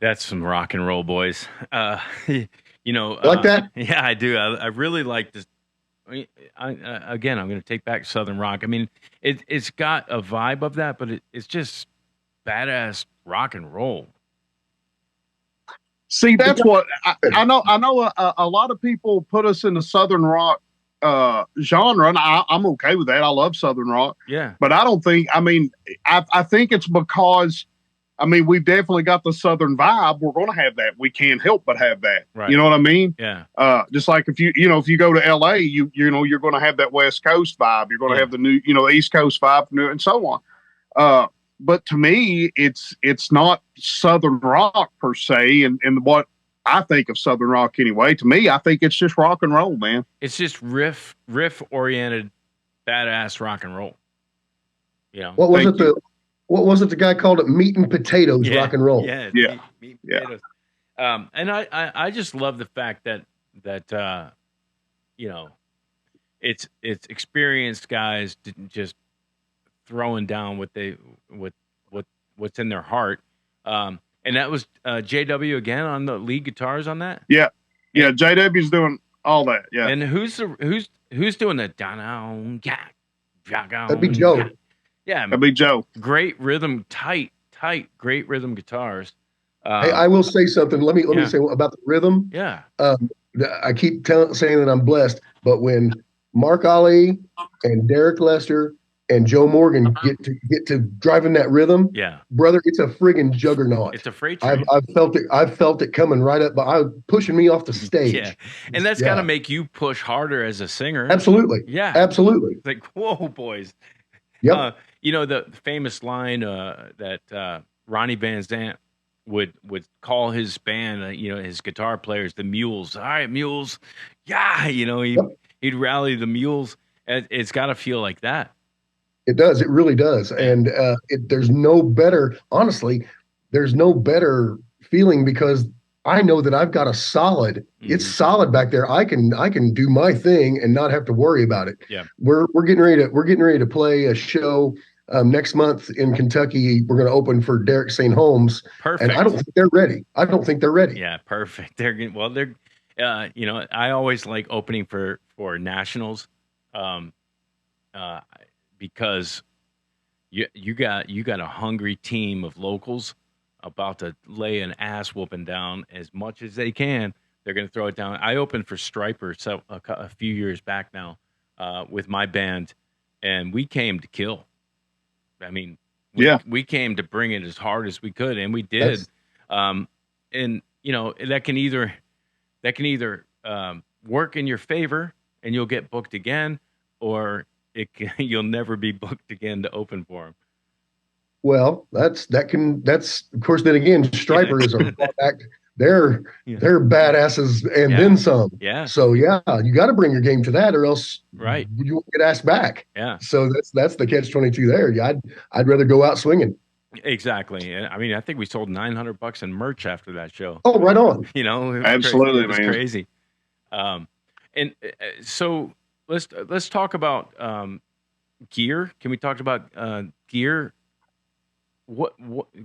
That's some rock and roll, boys. Like that? Yeah, I do. I really like this. Again, I'm going to take back Southern rock. I mean, it's got a vibe of that, but it's just badass rock and roll. See, that's what I know. I know a lot of people put us in the Southern rock genre, and I'm okay with that. I love Southern rock. Yeah. But I don't think, I think it's because, we've definitely got the Southern vibe. We're going to have that. We can't help but have that. Right. You know what I mean? Yeah. Just like if you go to LA, you're going to have that West Coast vibe. You're going to have the new, East Coast vibe and so on. But to me, it's not Southern rock per se. And what I think of Southern rock anyway, to me, I think it's just rock and roll, man. It's just riff oriented, badass rock and roll. What was it? The guy called it meat and potatoes rock and roll. Yeah. Meat and potatoes. And I just love the fact that it's experienced guys just throwing down what's in their heart. And that was JW again on the lead guitars on that. Yeah. JW's doing all that. Yeah. And who's doing the down? That'd be Joe. Yeah, that'd be Joe. Great rhythm, tight, great rhythm guitars. Hey, I will say something. Let me say about the rhythm. Yeah. I keep saying that I'm blessed, but when Mark Ali and Derek Lester and Joe Morgan get to driving that rhythm, brother, it's a friggin' juggernaut. It's a freight train. I've felt it coming right up, but pushing me off the stage. Yeah, and that's got to make you push harder as a singer. Absolutely. Yeah, absolutely. It's like, whoa, boys. Yep. The famous line that Ronnie Van Zant would call his band, his guitar players, the mules. All right, mules. Yeah, he'd rally the mules. It's got to feel like that. It does. It really does. And there's no better feeling because I know that I've got it's solid back there. I can do my thing and not have to worry about it. Yeah. We're getting ready to play a show next month in Kentucky. We're going to open for Derek St. Holmes. Perfect. And I don't think they're ready. Yeah, perfect. They're I always like opening for nationals. Because you got a hungry team of locals about to lay an ass whooping down as much as they can. They're going to throw it down. I opened for Striper a few years back now with my band, and we came to kill. I mean, we came to bring it as hard as we could, and we did. And that can either work in your favor, and you'll get booked again, or you'll never be booked again to open for them. Well, that's of course. Then again, Striper is a act. They're badasses and then some. Yeah. So you got to bring your game to that, or else you won't get asked back. Yeah. So that's the catch-22 there. Yeah, I'd rather go out swinging. Exactly. I think we sold $900 in merch after that show. Oh, right on. Absolutely, it was crazy. And so let's talk about gear. Can we talk about gear? What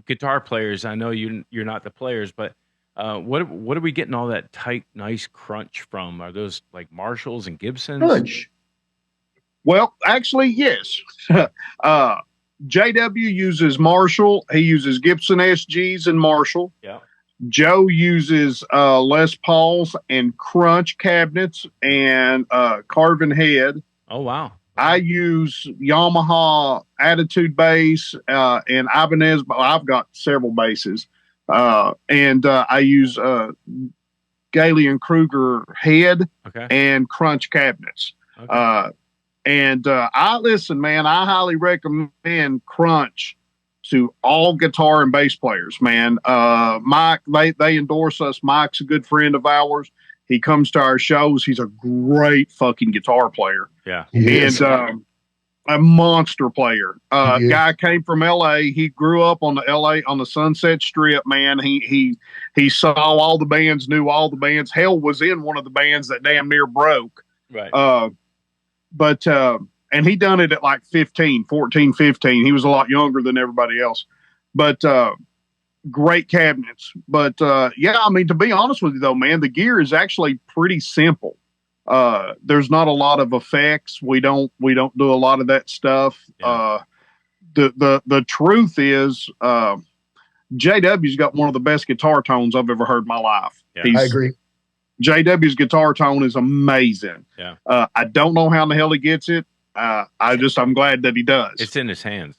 guitar players? I know you're not the players, but what are we getting all that tight, nice crunch from? Are those like Marshalls and Gibsons? Crunch. Well, actually, yes. JW uses Marshall. He uses Gibson SGs and Marshall. Yeah. Joe uses Les Pauls and Crunch cabinets and Carvin head. Oh, wow. I use Yamaha Attitude bass and Ibanez. I've got several basses. And I use Gailey and Kruger head and Crunch cabinets. Okay. And I listen, man, I highly recommend Crunch to all guitar and bass players, man. Mike, they endorse us. Mike's a good friend of ours. He comes to our shows. He's a great fucking guitar player. Yeah. And a monster player. Guy came from LA. He grew up on the Sunset Strip, man. He saw all the bands, knew all the bands. Hell, was in one of the bands that damn near broke. Right. But and he done it at like 14, 15. He was a lot younger than everybody else. But great cabinets. But yeah, I mean, to be honest with you though, man, the gear is actually pretty simple. There's not a lot of effects. We don't do a lot of that stuff. Yeah. The truth is, JW's got one of the best guitar tones I've ever heard in my life. Yeah. I agree. JW's guitar tone is amazing. Yeah. I don't know how in the hell he gets it. I'm glad that he does. It's in his hands.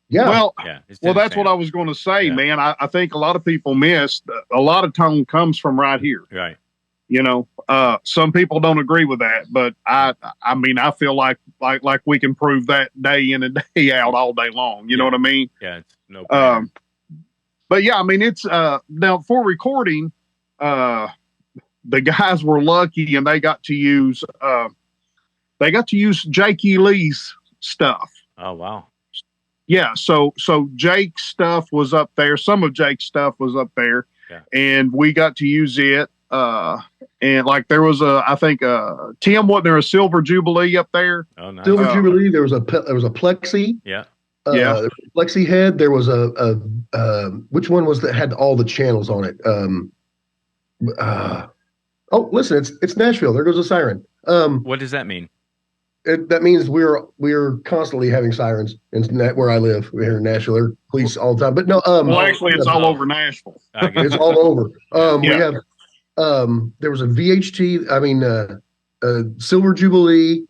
Yeah. Well, Yeah. that's what I was going to say, Yeah. man. I think a lot of people miss a lot of tone comes from right here. Right. You know, some people don't agree with that, but I mean, I feel like we can prove that day in and day out all day long. You know what I mean? Yeah. It's no problem. But yeah, I mean, it's now for recording, the guys were lucky and they got to use Jake E. Lee's stuff. Oh, wow. Yeah, so Jake's stuff was up there. Some of Jake's stuff was up there, and we got to use it. And like there was I think Tim, wasn't there a Silver Jubilee up there? Oh, nice. Silver Jubilee. There was a plexi. Yeah. There was a plexi head. There was a which one was that had all the channels on it? Oh, listen, it's Nashville. There goes a siren. What does that mean? That means we're constantly having sirens in where I live. We're here in Nashville. There are police all the time. But no, well, actually, it's all over Nashville. It's all over. We have there was a VHT. I mean, Silver Jubilee,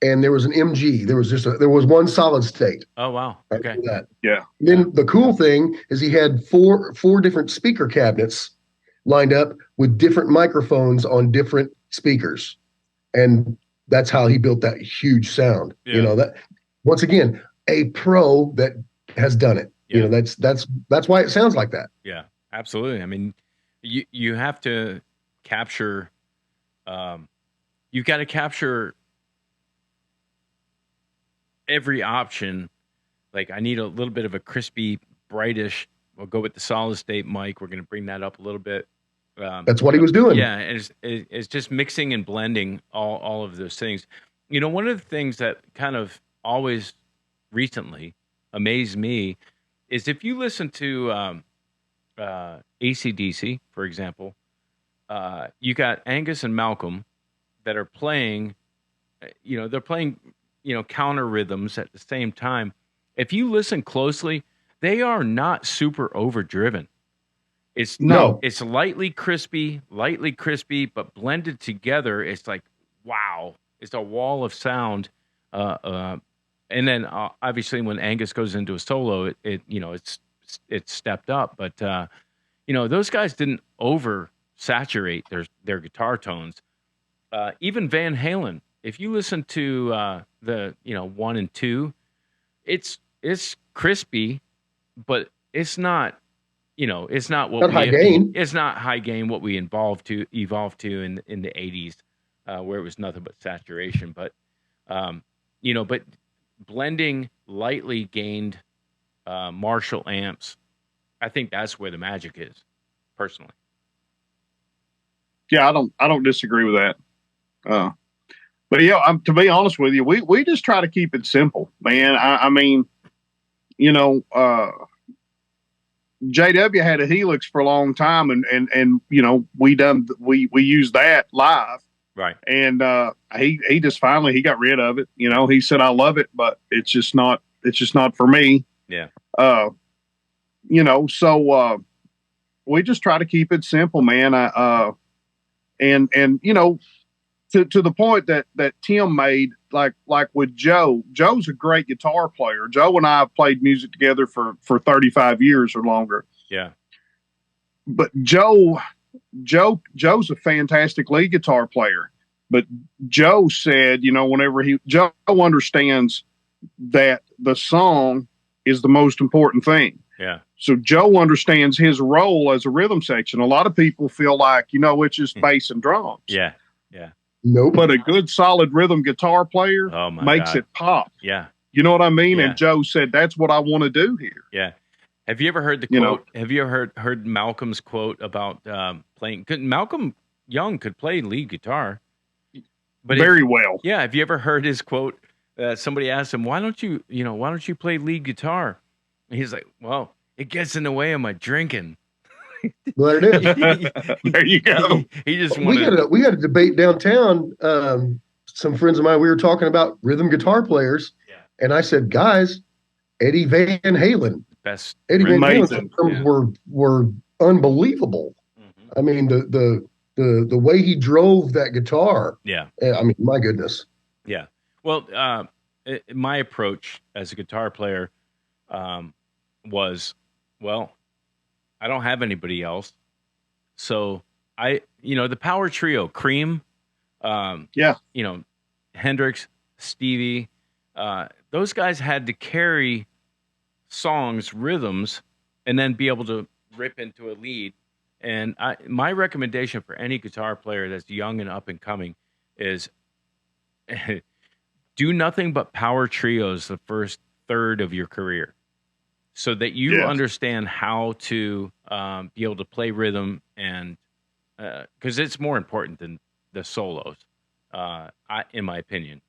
and there was an MG. There was one solid state. Oh, wow. Okay. That. Yeah. Then the cool thing is he had four different speaker cabinets lined up with different microphones on different speakers, and that's how he built that huge sound. Yeah. You know, that once again, a pro that has done it. Yeah. You know, that's why it sounds like that. Yeah, absolutely. I mean, you have to capture, you've got to capture every option. Like I need a little bit of a crispy, brightish. We'll go with the solid state mic. We're going to bring that up a little bit. That's what he was doing. Yeah, it's just mixing and blending all of those things. You know, one of the things that kind of always recently amazed me is if you listen to AC/DC, for example, you got Angus and Malcolm that are playing, they're playing, counter rhythms at the same time. If you listen closely, they are not super overdriven. It's lightly crispy, but blended together, it's like, wow, it's a wall of sound. And then obviously when Angus goes into a solo, it's stepped up, but those guys didn't oversaturate their guitar tones. Even Van Halen, if you listen to the 1 and 2, it's crispy, but it's not. It's not what high gain. It's not high gain what we evolved to in the 80s, where it was nothing but saturation. But but blending lightly gained Marshall amps, I think that's where the magic is, personally. Yeah, I don't disagree with that. But yeah, to be honest with you, we just try to keep it simple, man. I mean, JW had a Helix for a long time, and we used that live, right? And he just finally got rid of it. He said, "I love it, but it's just not for me." Yeah. So we just try to keep it simple, man. To the point that Tim made, like with Joe. Joe's a great guitar player. Joe and I have played music together for 35 years or longer. Yeah. But Joe's a fantastic lead guitar player. But Joe said, whenever Joe understands that the song is the most important thing. Yeah. So Joe understands his role as a rhythm section. A lot of people feel like, it's just bass and drums. Yeah. Yeah. Nope. But a good solid rhythm guitar player makes it pop. Yeah. You know what I mean? Yeah. And Joe said, that's what I want to do here. Yeah. Have you ever heard the quote? Have you ever heard Malcolm's quote about playing? Malcolm Young could play lead guitar. But very well. Yeah. Have you ever heard his quote? Somebody asked him, why don't you play lead guitar? And he's like, well, it gets in the way of my drinking. Well, there it is. There you go. He just We wanted. had a debate downtown. Some friends of mine, we were talking about rhythm guitar players, Yeah. and I said, guys, Eddie Van Halen. Best. Eddie Van Halen's Amazing. drums Yeah. were unbelievable. Mhm. I mean, the way he drove that guitar. Yeah. I mean, my goodness. Yeah. Well, my approach as a guitar player was, well, I don't have anybody else. So the power trio, Cream, Yeah. Hendrix, Stevie, those guys had to carry songs, rhythms, and then be able to rip into a lead. And my recommendation for any guitar player that's young and up and coming is do nothing but power trios the first third of your career, so that you Yes. understand how to be able to play rhythm, and because it's more important than the solos, in my opinion.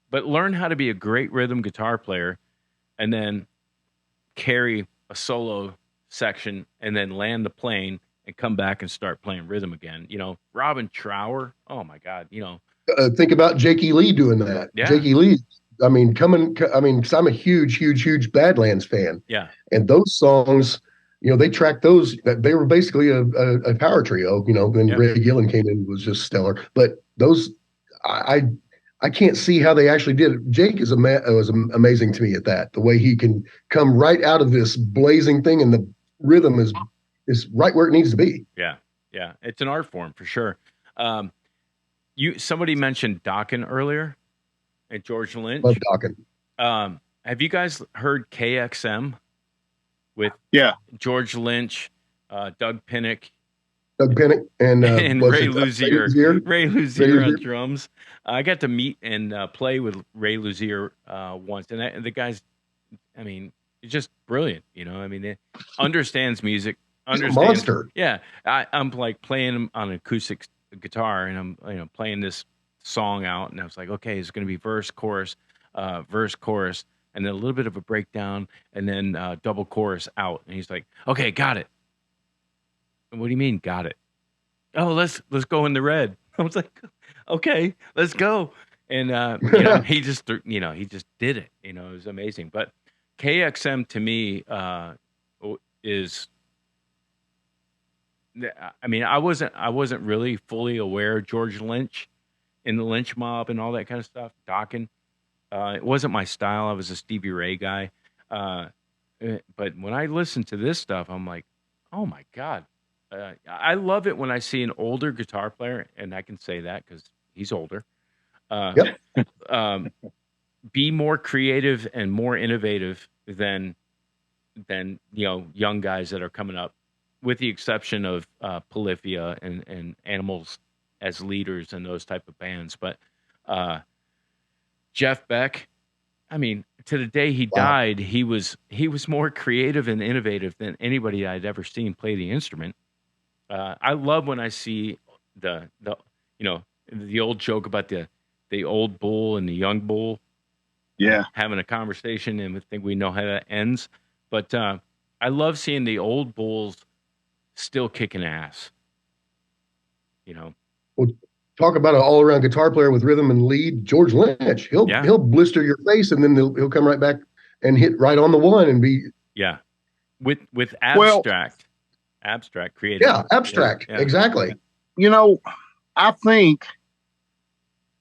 But learn how to be a great rhythm guitar player, and then carry a solo section, and then land the plane and come back and start playing rhythm again. Robin Trower. Oh my God. Think about Jakey Lee doing that. Yeah. Jakey Lee. I mean, because I'm a huge Badlands fan, Yeah. and those songs, they tracked those. That they were basically a power trio. Then Yeah. Ray Gillen came in, was just stellar. But those, I can't see how they actually did it. Jake was amazing to me at that. The way he can come right out of this blazing thing, and the rhythm is right where it needs to be. Yeah. Yeah. It's an art form for sure. Somebody mentioned Dokken earlier, and George Lynch. Love Dokken. Have you guys heard KXM with Yeah. George Lynch, Doug Pinnick, Doug Pinnick and Ray Luzier? Ray Luzier on Luzier. drums. I got to meet and play with Ray Luzier once, and the guy's, I mean, he's just brilliant. He understands music. He's a monster. Yeah, I'm like playing on an acoustic guitar, and I'm playing this song out, and I was like, okay, it's going to be verse, chorus, and then a little bit of a breakdown, and then double chorus out. And he's like, okay, got it. And what do you mean, got it? Oh, let's go in the red. I was like, okay, let's go. And he just did it. It was amazing. But KXM to me is. I mean, I wasn't really fully aware of George Lynch in the Lynch Mob and all that kind of stuff. Dokken, it wasn't my style. I was a Stevie Ray guy. But when I listen to this stuff, I'm like, oh my God. I love it when I see an older guitar player, and I can say that because he's older. Yep. Be more creative and more innovative than young guys that are coming up, with the exception of Polyphia and Animals as leaders and those type of bands. But Jeff Beck, I mean, to the day he died, he was more creative and innovative than anybody I'd ever seen play the instrument. I love when I see the old joke about the old bull and the young bull, having a conversation, and we think we know how that ends. But I love seeing the old bulls still kicking ass. Well, talk about an all-around guitar player with rhythm and lead. George Lynch, he'll blister your face, and then he'll come right back and hit right on the one and be with abstract creative. Yeah, abstract. Yeah. Exactly. I think,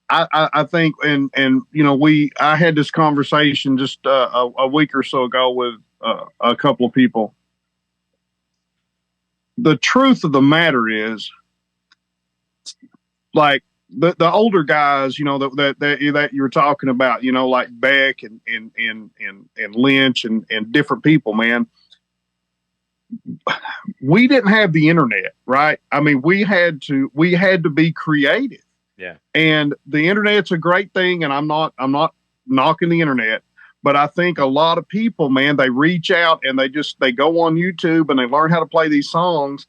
and I had this conversation just a week or so ago with a couple of people. The truth of the matter is, like the older guys, that you're talking about, like Beck and Lynch and different people, man. We didn't have the internet, right? I mean, we had to be creative. Yeah. And the internet's a great thing, and I'm not knocking the internet, but I think a lot of people, man, they reach out and they go on YouTube and they learn how to play these songs,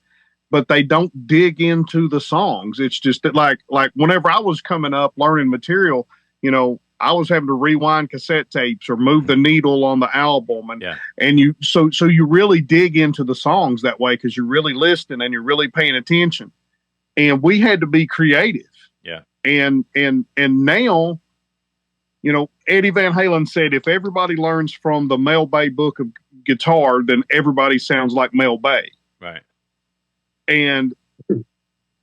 but they don't dig into the songs. It's just that like whenever I was coming up learning material, I was having to rewind cassette tapes or move the needle on the album, and you so you really dig into the songs that way because you're really listening and you're really paying attention. And we had to be creative. Yeah. And now, Eddie Van Halen said, if everybody learns from the Mel Bay book of guitar, then everybody sounds like Mel Bay. Right. And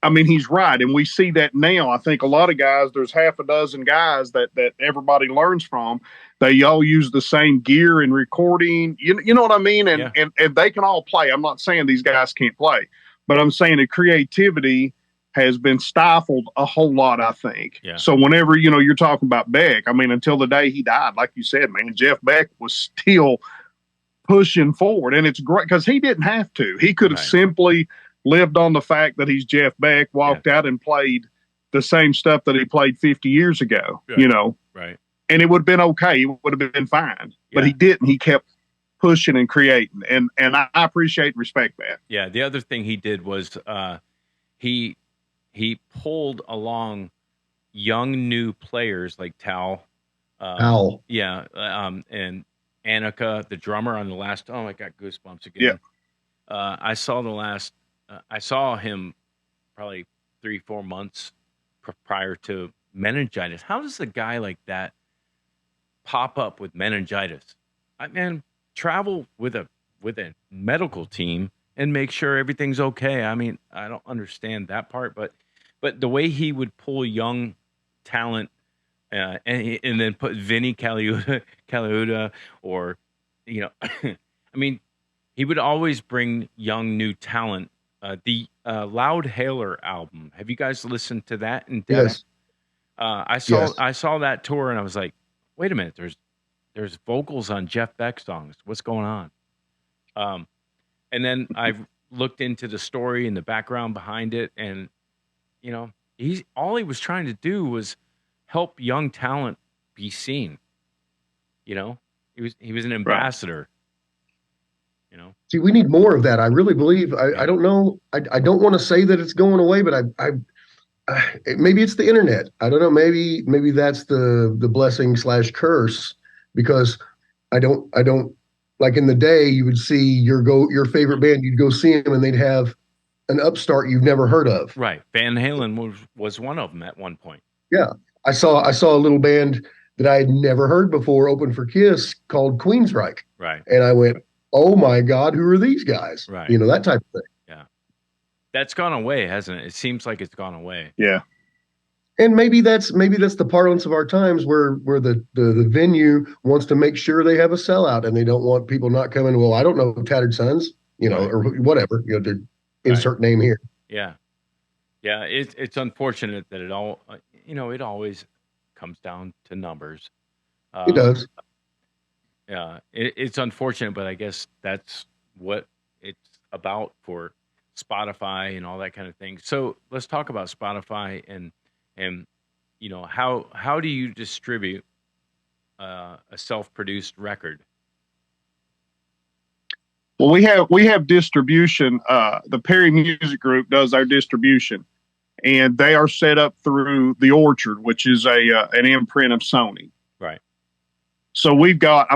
I mean, he's right. And we see that now. I think a lot of guys, there's half a dozen guys that everybody learns from. They all use the same gear and recording. You know what I mean? And they can all play. I'm not saying these guys can't play, but I'm saying the creativity has been stifled a whole lot, I think. Yeah. So whenever, you're talking about Beck, I mean, until the day he died, like you said, man, Jeff Beck was still pushing forward. And it's great because he didn't have to. He could have simply lived on the fact that he's Jeff Beck, walked out and played the same stuff that he played 50 years ago, Right. And it would have been okay. It would have been fine. But he didn't. He kept pushing and creating. And I appreciate and respect that. Yeah. The other thing he did was he pulled along young new players like Tal. Yeah. And Annika, the drummer on the last. Oh, I got goosebumps again. Yeah. I saw him probably 3-4 months prior to meningitis. How does a guy like that pop up with meningitis? Travel with a medical team and make sure everything's okay. I mean, I don't understand that part, but the way he would pull young talent and then put Vinny Caliuta or I mean, he would always bring young new talent. The Loud Hailer album. Have you guys listened to that in depth? Yes. I saw that tour and I was like, wait a minute, there's vocals on Jeff Beck songs. What's going on? And then I looked into the story and the background behind it, and all he was trying to do was help young talent be seen. He was an ambassador. See, we need more of that. I really believe. I don't know. I don't want to say that it's going away, but maybe it's the internet. I don't know. Maybe that's the blessing / curse, because I don't like in the day you would see your favorite band, you'd go see them and they'd have an upstart you've never heard of. Right. Van Halen was one of them at one point. Yeah. I saw a little band that I had never heard before open for Kiss called Queensryche. Right. And I went, oh my God, who are these guys? Right. That type of thing. Yeah. That's gone away, hasn't it? It seems like it's gone away. Yeah. And maybe that's the parlance of our times where the venue wants to make sure they have a sellout and they don't want people not coming. Well, I don't know, Tattered Sons, or whatever, to insert name here. Yeah. Yeah. It's unfortunate that it all, it always comes down to numbers. It does. Yeah, it's unfortunate, but I guess that's what it's about for Spotify and all that kind of thing. So let's talk about Spotify and how do you distribute a self-produced record? Well, we have distribution. The Perry Music Group does our distribution, and they are set up through The Orchard, which is an imprint of Sony. Right. So we've got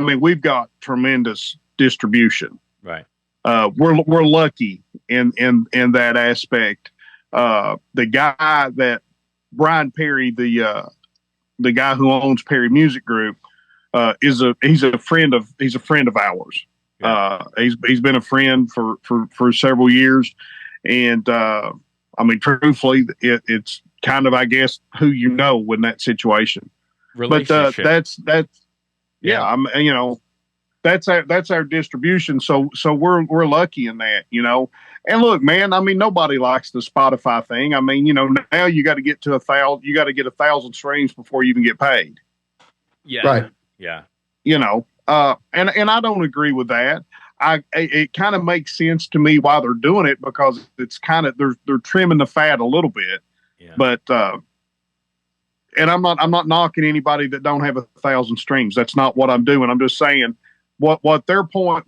tremendous distribution. Right. We're lucky in that aspect. The guy that Brian Perry, the guy who owns Perry Music Group, he's a friend of ours. Yeah. He's been a friend for several years, and truthfully, it's kind of, I guess, who in that situation. Relationship. But yeah, that's our distribution. So we're lucky in that, And look, man, nobody likes the Spotify thing. Now you got to get to 1,000. You got to get 1,000 streams before you even get paid. Yeah. Right. Yeah. And I don't agree with that. It kind of makes sense to me why they're doing it, because it's kind of they're trimming the fat a little bit. Yeah. But and I'm not knocking anybody that don't have 1,000 streams. That's not what I'm doing. I'm just saying what their point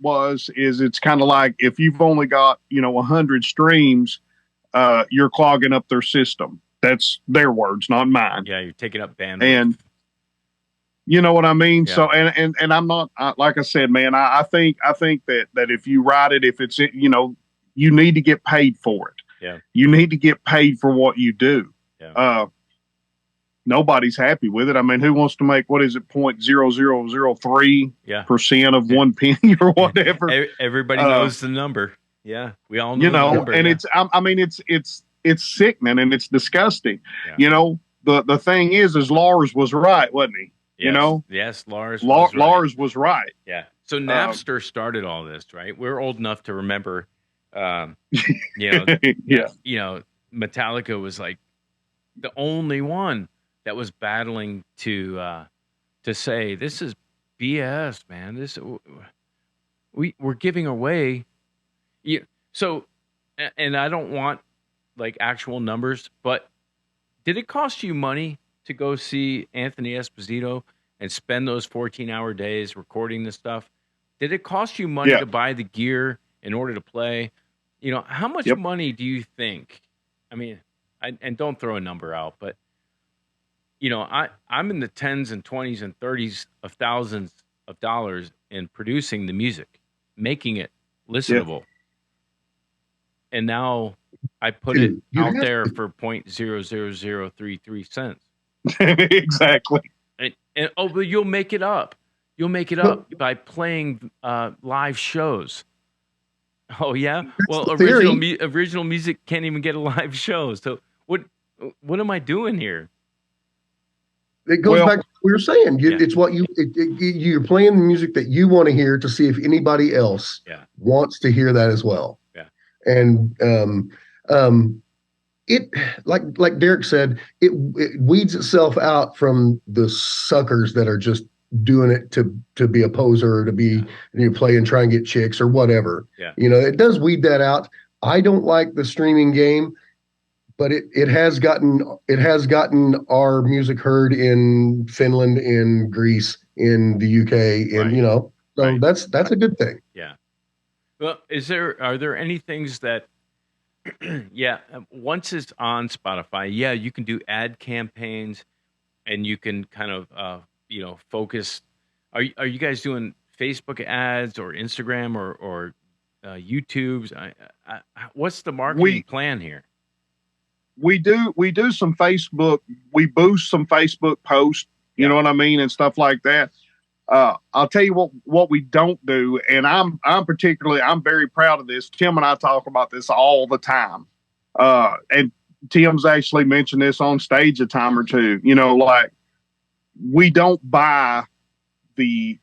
is it's kind of like if you've only got 100 streams, you're clogging up their system. That's their words, not mine. Yeah, you're taking up bandwidth. You know what I mean? Yeah. So, and I'm not, like I said, man, I think that if you write it, if it's, you need to get paid for it. Yeah. You need to get paid for what you do. Yeah. Nobody's happy with it. I mean, who wants to make, what is it, 0.0003% Yeah. of 1 penny or whatever? Everybody knows the number. Yeah. We all know the number. And it's sickening and it's disgusting. Yeah. The thing is Lars was right, wasn't he? Yes. Yes, Lars Lars was right. Yeah. So Napster started all this, right? We're old enough to remember, Yeah. Metallica was like the only one that was battling to say this is BS, man. We're giving away. So, and I don't want like actual numbers, but did it cost you money to go see Anthony Esposito and spend those 14-hour days recording this stuff? Did it cost you money to buy the gear in order to play? How much money do you think? I mean, and don't throw a number out, but I'm in the tens and 20s and 30s of thousands of dollars in producing the music, making it listenable. And now I put it out there for 0.00033 cents. Exactly. But you'll make it up. You'll make it up by playing live shows. Oh yeah. Well, original music can't even get a live show. So what am I doing here? It goes back to what we were saying. It's what you're playing the music that you want to hear to see if anybody else wants to hear that as well. Yeah. And it like Derek said, it weeds itself out from the suckers that are just doing it to be a poser or to be play and try and get chicks or whatever. Yeah. It does weed that out. I don't like the streaming game, but it has gotten our music heard in Finland, in Greece, in the UK, and so that's a good thing. Yeah. Well, are there any things that once it's on Spotify, you can do ad campaigns and you can kind of focus. Are you guys doing Facebook ads or Instagram or YouTube's? What's the marketing plan here? We do some Facebook. We boost some Facebook posts. You know what I mean, and stuff like that. I'll tell you what we don't do, and I'm very proud of this. Tim and I talk about this all the time. And Tim's actually mentioned this on stage a time or two. Like we don't buy the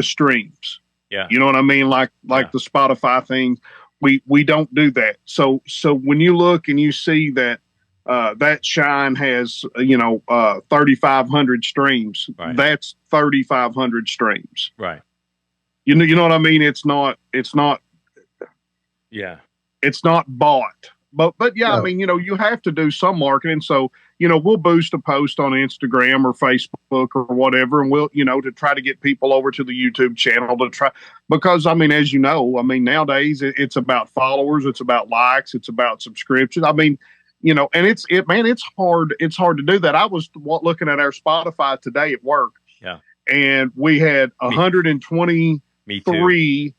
streams. Yeah. You know what I mean? Like the Spotify thing. We don't do that. So when you look and you see that that Shine has 3,500 streams. Right. That's 3,500 streams. Right. You know what I mean? It's not. Yeah. It's not bought. But yeah, No. I mean, you have to do some marketing. So, we'll boost a post on Instagram or Facebook or whatever, and we'll, to try to get people over to the YouTube channel to try, because I mean, as you know, nowadays it's about followers, it's about likes, it's about subscriptions. I mean, and it's hard. It's hard to do that. I was looking at our Spotify today at work. Yeah. And we had 123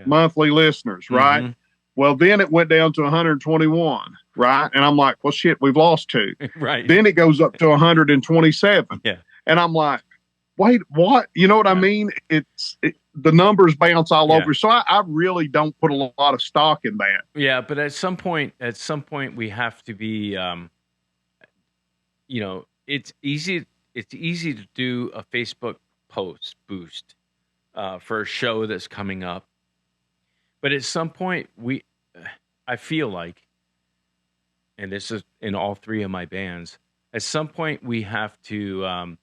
monthly listeners, right? Mm-hmm. Well, then it went down to 121, right? And I'm like, well, shit, we've lost 2. Right. Then it goes up to 127. Yeah. And I'm like, wait, what? You know what I mean? The numbers bounce all over. So I really don't put a lot of stock in that. Yeah, but at some point we have to be, it's easy to do a Facebook post boost for a show that's coming up. But at some point I feel like, and this is in all 3 of my bands, at some point we have to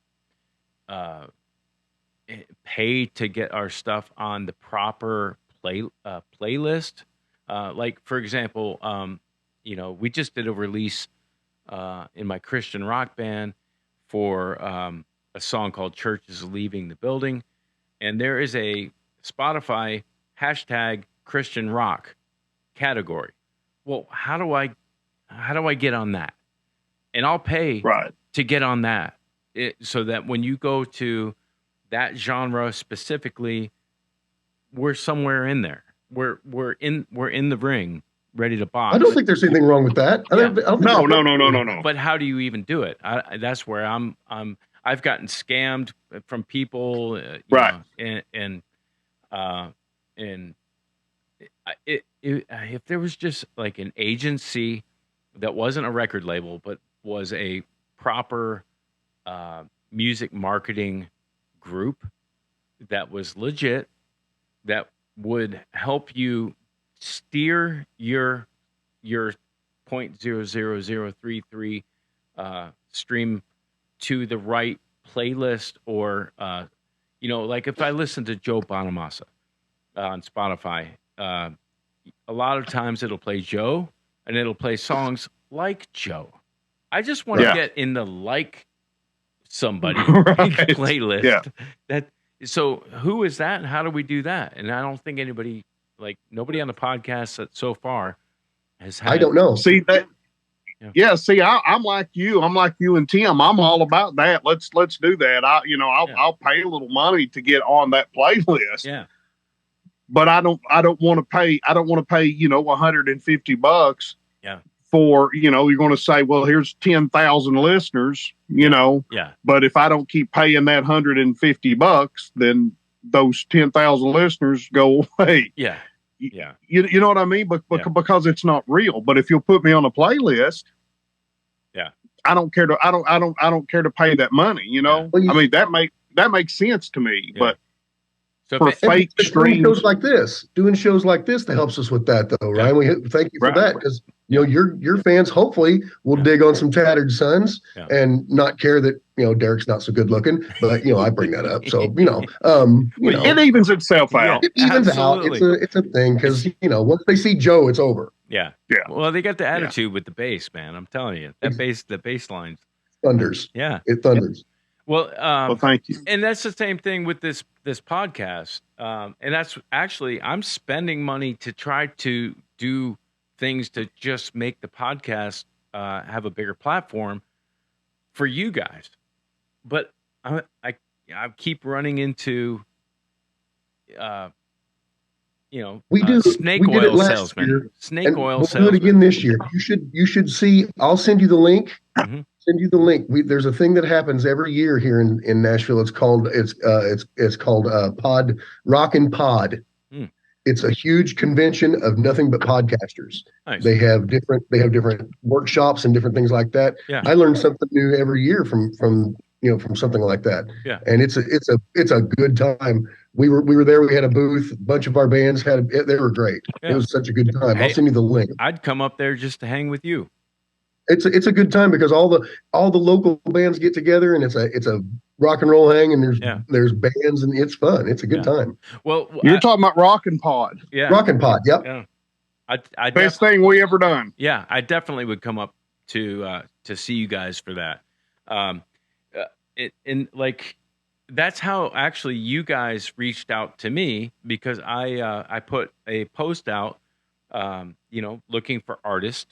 pay to get our stuff on the proper playlist. Like for example, we just did a release in my Christian rock band for a song called "Church is Leaving the Building," and there is a Spotify #Christian rock category. Well, how do I get on that? And I'll pay to get on that, so that when you go to that genre specifically, we're somewhere in there. We're in the ring, ready to box. I don't think there's anything wrong with that. I don't think No. But how do you even do it? That's where I've gotten scammed from people, Right. If there was just like an agency that wasn't a record label, but was a proper music marketing group that was legit, that would help you steer your 0.00033 stream to the right playlist, or like if I listen to Joe Bonamassa on Spotify, a lot of times it'll play Joe and it'll play songs like Joe. I just want to get in the like somebody playlist. Yeah. So who is that, and how do we do that? And I don't think nobody on the podcast that so far has had. I don't know. See that? Yeah. See, I'm like you. I'm like you and Tim. I'm all about that. Let's do that. I'll pay a little money to get on that playlist. Yeah. But I don't want to pay. I don't want to pay. $150. Yeah. For you're going to say, well, here's 10,000 listeners. Yeah. But if I don't keep paying that $150, then those 10,000 listeners go away. Yeah. Yeah. You know what I mean? But because it's not real. But if you'll put me on a playlist, I don't care to. I don't care to pay that money. Yeah. I mean that makes sense to me. Yeah. But so for fake streams, doing shows like this that helps us with that, though, Ryan. We thank you for Right. that, because your fans hopefully will dig on some Tattered Sons and not care that Derek's not so good looking, but I bring that up, so it evens itself out. it evens Absolutely. out. It's a thing, because once they see Joe, it's over. Yeah. Yeah. Well, they got the attitude with the bass, man. I'm telling you, the bass lines. Thunders. Yeah. It thunders. Well, Well, thank you. and that's the same thing with this podcast. And that's actually, I'm spending money to try to do things to just make the podcast have a bigger platform for you guys. But I keep running into, We do. snake We did it oil last salesman. year, Snake and oil we'll salesman. do it again this year. You should see. I'll send you the link. Mhm. Send you the link. There's a thing that happens every year here in Nashville. It's called Pod Rock and Pod. Hmm. It's a huge convention of nothing but podcasters. Nice. They have different workshops and different things like that. Yeah. I learn something new every year from something like that. Yeah. And it's a good time. We were there. We had a booth. A bunch of our bands they were great. Yeah. It was such a good time. Hey, I'll send you the link. I'd come up there just to hang with you. It's a good time, because all the local bands get together, and it's a rock and roll hang, and there's bands, and it's fun. It's a good time. Well, You're talking about Rock and Pod. yeah. Rock and Pod. Yep. Yeah. I Best thing we ever done. Yeah, I definitely would come up to see you guys for that. That's how actually you guys reached out to me, because I put a post out, looking for artists,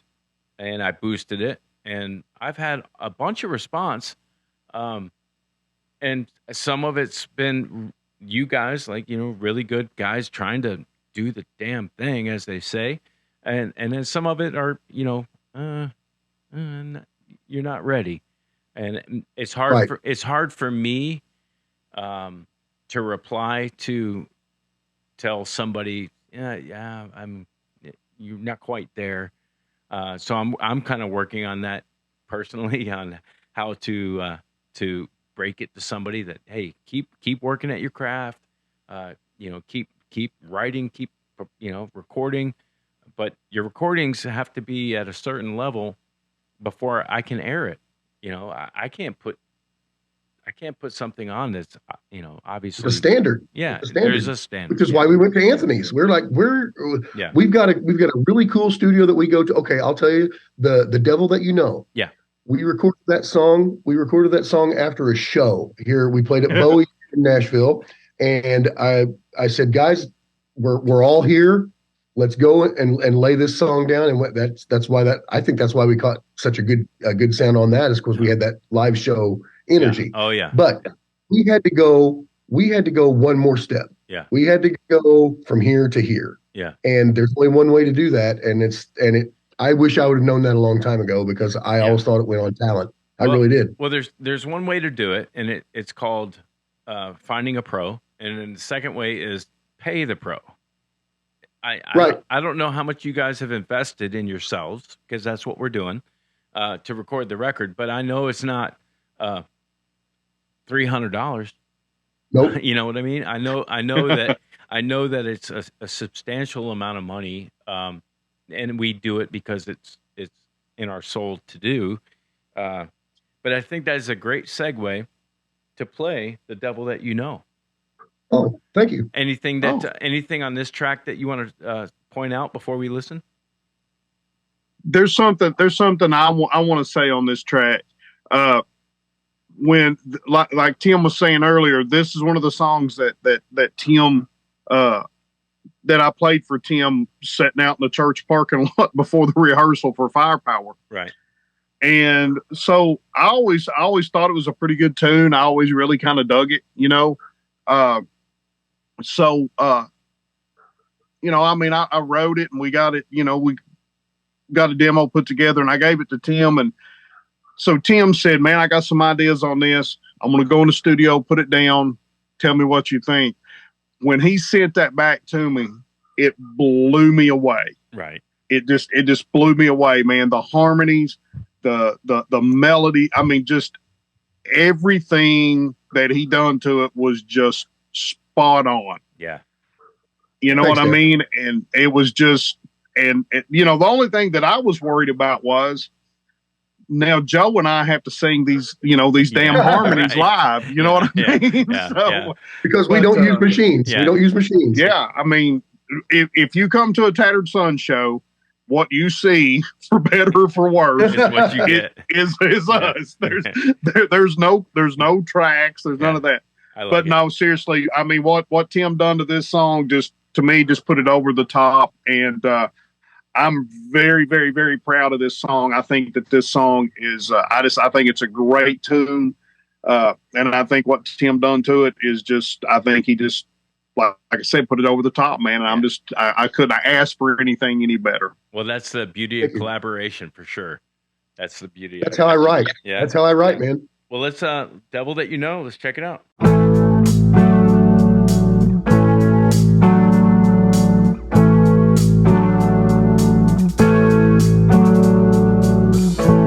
and I boosted it, and I've had a bunch of response, and some of it's been you guys, really good guys trying to do the damn thing, as they say, and then some of it are you're not ready, and it's hard for me to reply to tell somebody, you're not quite there. So I'm kind of working on that personally, on how to break it to somebody that, hey, keep working at your craft, keep writing, keep recording, but your recordings have to be at a certain level before I can air it. I can't put something on that's obviously The standard. Yeah, The standard. there's a standard. Which is why we went to Anthony's. We've got a really cool studio that we go to. Okay, I'll tell you, the Devil That You Know. Yeah. We recorded that song. After a show here. We played at Bowie in Nashville, and I said, guys, we're all here. Let's go and lay this song down. And that's why we caught such a good sound on that, is because we had that live show energy. Yeah. Oh yeah. But we had to go we had to go one more step. Yeah. We had to go from here to here. Yeah. And there's only one way to do that. I wish I would have known that a long time ago, because I always thought it went on talent. I really did. Well, there's one way to do it, and it's called finding a pro. And then the second way is pay the pro. I don't know how much you guys have invested in yourselves, because that's what we're doing to record the record. But I know it's not $300. Nope. You know what I mean? I know that it's a substantial amount of money, and we do it because it's in our soul to do. But I think that is a great segue to play "The Devil That You Know." Oh, thank you. Anything on this track that you want to point out before we listen? There's something I want to say on this track. When like Tim was saying earlier, this is one of the songs that Tim that I played for Tim sitting out in the church parking lot before the rehearsal for Firepower. Right. And so I always thought it was a pretty good tune. I always really kind of dug it, you know. So you know, I mean, I wrote it and we got it, you know, we got a demo put together and I gave it to Tim. And so Tim said, man, I got some ideas on this. I'm going to go in the studio, put it down, tell me what you think. When he sent that back to me, it blew me away. Right. It just blew me away, man. The harmonies, the melody. I mean, just everything that he done to it was just spot on. Yeah. You know what I mean? And it was just, and you know, the only thing that I was worried about was, now Joe and I have to sing these, you know, these damn harmonies live. You know what I mean? Because we don't use machines. Yeah. We don't use machines. Yeah. I mean, if you come to a Tattered Son show, what you see, for better or for worse, is what you get. Is us. There's no tracks. There's none of that. But no, seriously, I mean, what Tim done to this song just put it over the top. And I'm very, very, very proud of this song. I think that this song is, I think it's a great tune. And I think what Tim done to it is just, I think he just, like I said, put it over the top, man. And I couldn't ask for anything any better. Well, that's the beauty of collaboration for sure. That's the beauty. That's how I write. Yeah. That's how I write, man. Well, let's Devil That You Know. Let's check it out.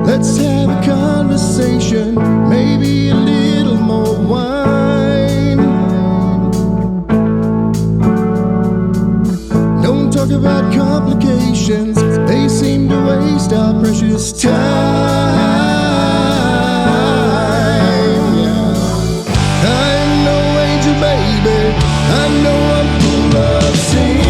Let's have a conversation, maybe a little more wine. Don't talk about complications, they seem to waste our precious time. I'm no angel, baby, I know I'm full of sin.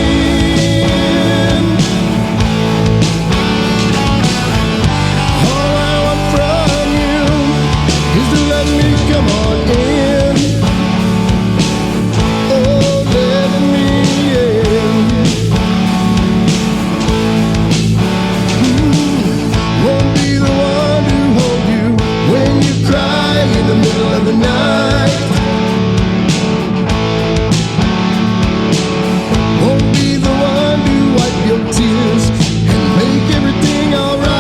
Come on in, oh, let me in. Won't be the one to hold you when you cry in the middle of the night. Won't be the one to wipe your tears and make everything alright.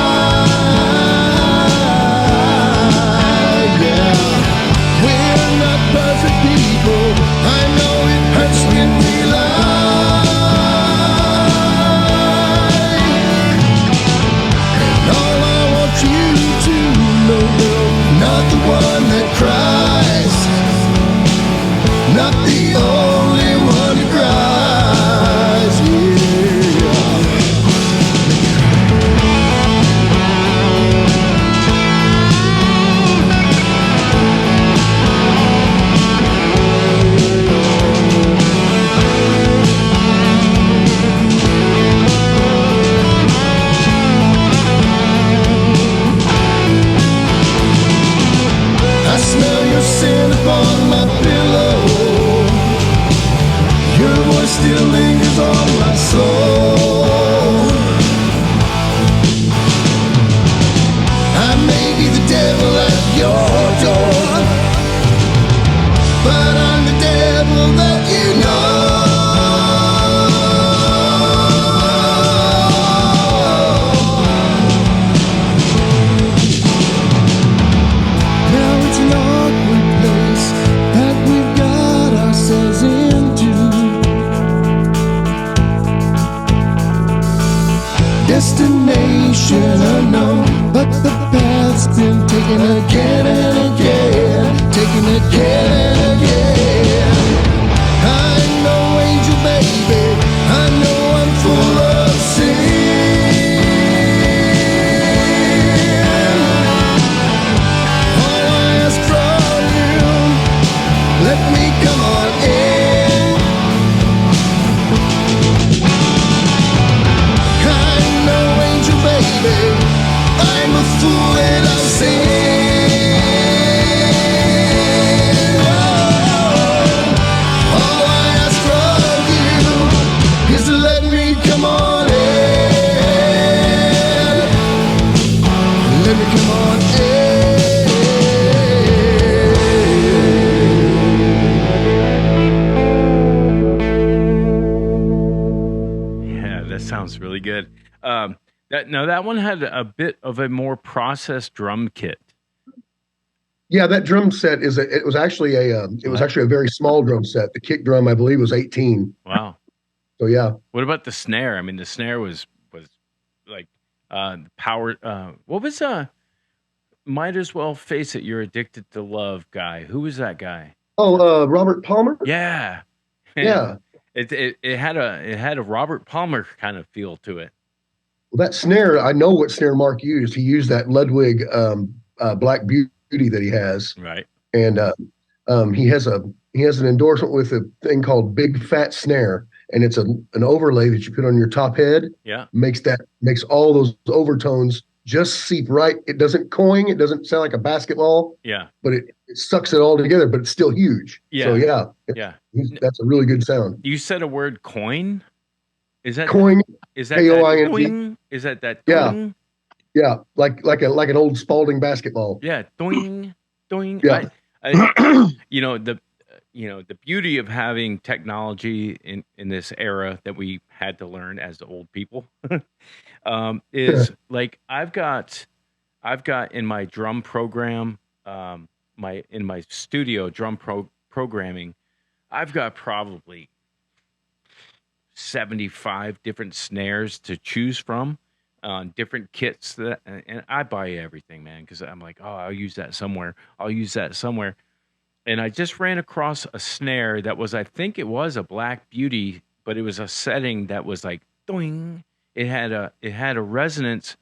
We're not perfect people, I know it hurts when we lie. And all I want you to know, girl, not the one that cries. again and again, taking again and again. I know, angel baby, I know I'm full of sin. All I ask from you, let me come on in. I know, angel baby, I'm a fool and I've sinned. All I ask from you is to let me come on in. Let me come on in. Yeah, that sounds really good. That one had a bit of a more processed drum kit. Yeah, that drum set it was actually a very small drum set. The kick drum, I believe, was 18. Wow. So yeah. What about the snare? I mean, the snare was like power. What was Might As Well Face It, You're Addicted to Love guy? Who was that guy? Oh, Robert Palmer? Yeah. Yeah. It had a Robert Palmer kind of feel to it. Well, that snare, I know what snare Mark used. He used that Ludwig Black Beauty that he has. Right. And he has an endorsement with a thing called Big Fat Snare, and it's an overlay that you put on your top head. Yeah. Makes all those overtones just seep right. It doesn't coing. It doesn't sound like a basketball. Yeah. But it sucks it all together. But it's still huge. Yeah. So yeah. That's a really good sound. You said a word, coin. Is that Coing? Is that K-O-I-N-G? doing? Is that Yeah. doing? Yeah, like an old Spalding basketball. Yeah, doing. Yeah. The beauty of having technology in this era that we had to learn as old people is like I've got in my drum program, in my studio drum programming, I've got probably 75 different snares to choose from on different kits and I buy everything, man, because I'm like, oh, I'll use that somewhere. And I just ran across a snare that was, I think it was a Black Beauty, but it was a setting that was like doing. It had a resonance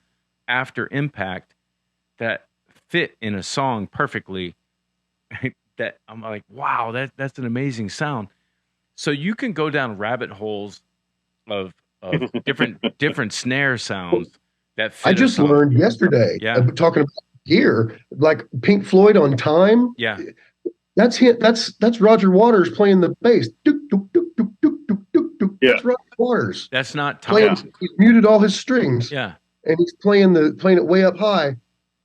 after impact that fit in a song perfectly. That I'm like, wow, that's an amazing sound. So you can go down rabbit holes of different snare sounds that fit. I just learned yesterday. Yeah. Talking about gear, like Pink Floyd on Time. Yeah. That's him. That's Roger Waters playing the bass. Dook, dook, dook, dook, dook, dook, dook, dook. Yeah. That's Roger Waters. That's not Tom. He's muted all his strings. Yeah. And he's playing it way up high.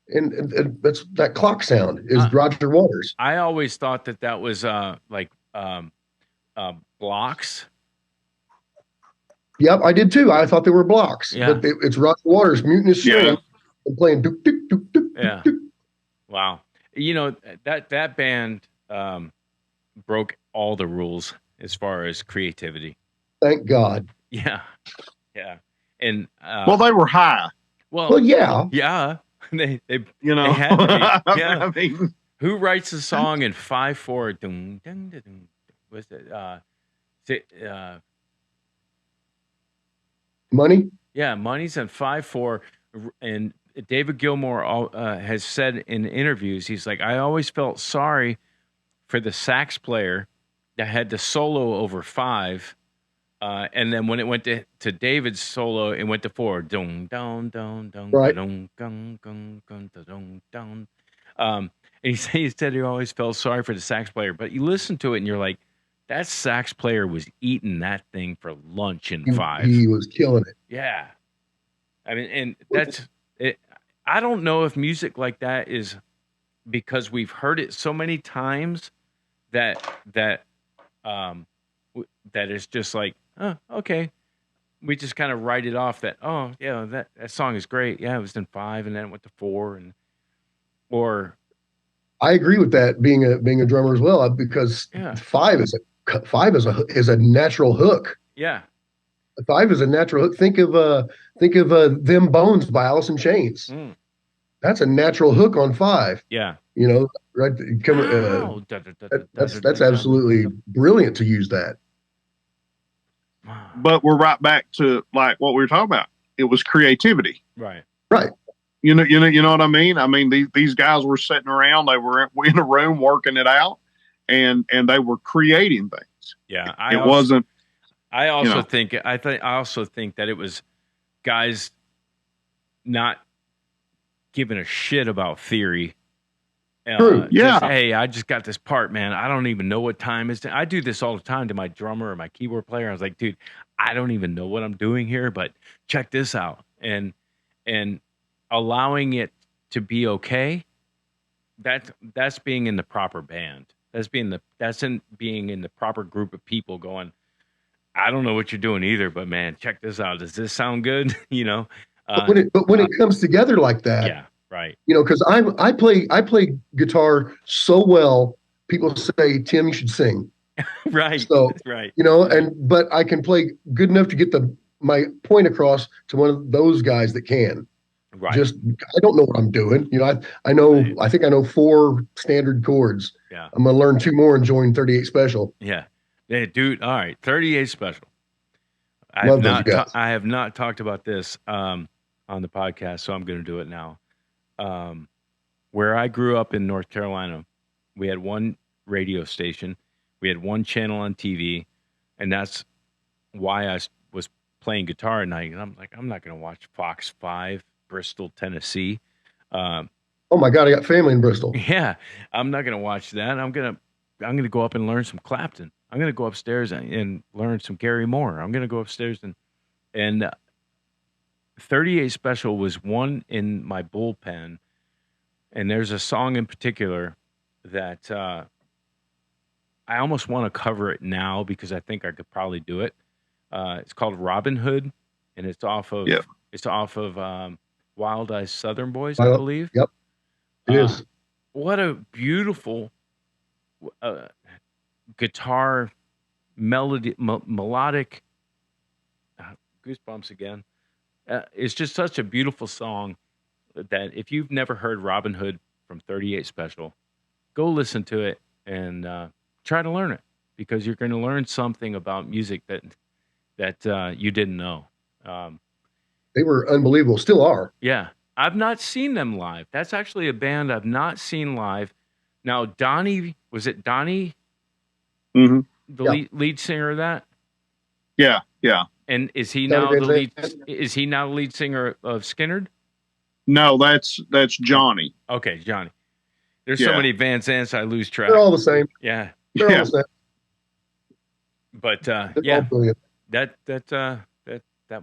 And that's that clock sound is Roger Waters. I always thought that was blocks. Yep, I did too. I thought they were blocks. Yeah. But it's Roger Waters muting his string and playing dook, dook, dook, dook, Yeah. dook. Wow. You know, that band broke all the rules as far as creativity. Thank God. Yeah. Yeah. And well, they were high. Well, yeah. Yeah. They They had to be. Yeah. I mean, Who writes a song in 5/4? Dun, dun, dun, dun. What's it? Money? Yeah, Money's in 5/4, and David Gilmour has said in interviews, he's like, I always felt sorry for the sax player that had to solo over 5, and then when it went to David's solo, it went to 4. Dun, dun, dun, dun, Right. dun, dun, dun, dun, dun, dun. And he said he always felt sorry for the sax player, but you listen to it and you're like, that sax player was eating that thing for lunch in 5. He was killing it. Yeah. I mean, and that's it. I don't know if music like that is because we've heard it so many times that it's just like, oh, okay. We just kind of write it off that, oh, yeah, that song is great. Yeah, it was in 5 and then it went to 4 or I agree with that being a drummer as well, because 5 is a natural hook. Yeah. 5 is a natural hook. Think of Them Bones by Alice in Chains. that's a natural hook on 5. Yeah. You know, right? Wow. That's absolutely brilliant to use that. But we're right back to like what we were talking about. It was creativity. Right. Right. You know what I mean? I mean, these guys were sitting around, they were in a room working it out, and they were creating things. Yeah. I also think that it was guys not giving a shit about theory. True. Yeah. Hey, I just got this part, man. I don't even know what time is. I do this all the time to my drummer or my keyboard player. I was like, dude, I don't even know what I'm doing here, but check this out. And allowing it to be okay. That's being in the proper band. That's being in the proper group of people going, I don't know what you're doing either, but man, check this out. Does this sound good? You know? But when it comes together like that, yeah, right. You know, because I play guitar so well, people say, Tim, you should sing. Right. So, right. You know, but I can play good enough to get my point across to one of those guys that can. Right. Just I don't know what I'm doing. You know, I know Right. I think I know 4 standard chords. Yeah. I'm gonna learn 2 more and join 38 Special. Yeah. Hey, dude, all right. 38 Special. I have not talked about this on the podcast, so I'm going to do it now. Where I grew up in North Carolina, we had one radio station, we had one channel on TV, and that's why I was playing guitar at night. And I'm like, I'm not going to watch Fox 5, Bristol, Tennessee. Oh my God, I got family in Bristol. Yeah, I'm not going to watch that. I'm going to go up and learn some Clapton. I'm going to go upstairs and learn some Gary Moore. I'm going to go upstairs and 38 Special was one in my bullpen. And there's a song in particular that I almost want to cover it now because I think I could probably do it. It's called Robin Hood, and it's off of Wild Eyes Southern Boys, I believe. Yep, it is. What a beautiful guitar melodic goosebumps again. It's just such a beautiful song that if you've never heard Robin Hood from 38 Special, go listen to it and try to learn it, because you're going to learn something about music that you didn't know. They were unbelievable, still are. Yeah. I've not seen them live. That's actually a band I've not seen live. Now, Donnie, was it Donnie? Mm-hmm. Lead singer of that? Yeah, yeah. And is he now the lead singer of Skynyrd? No, that's Johnny. Okay, Johnny. There's so many Van Zants I lose track. They're all the same. Yeah. They're all the same. But They're all brilliant. that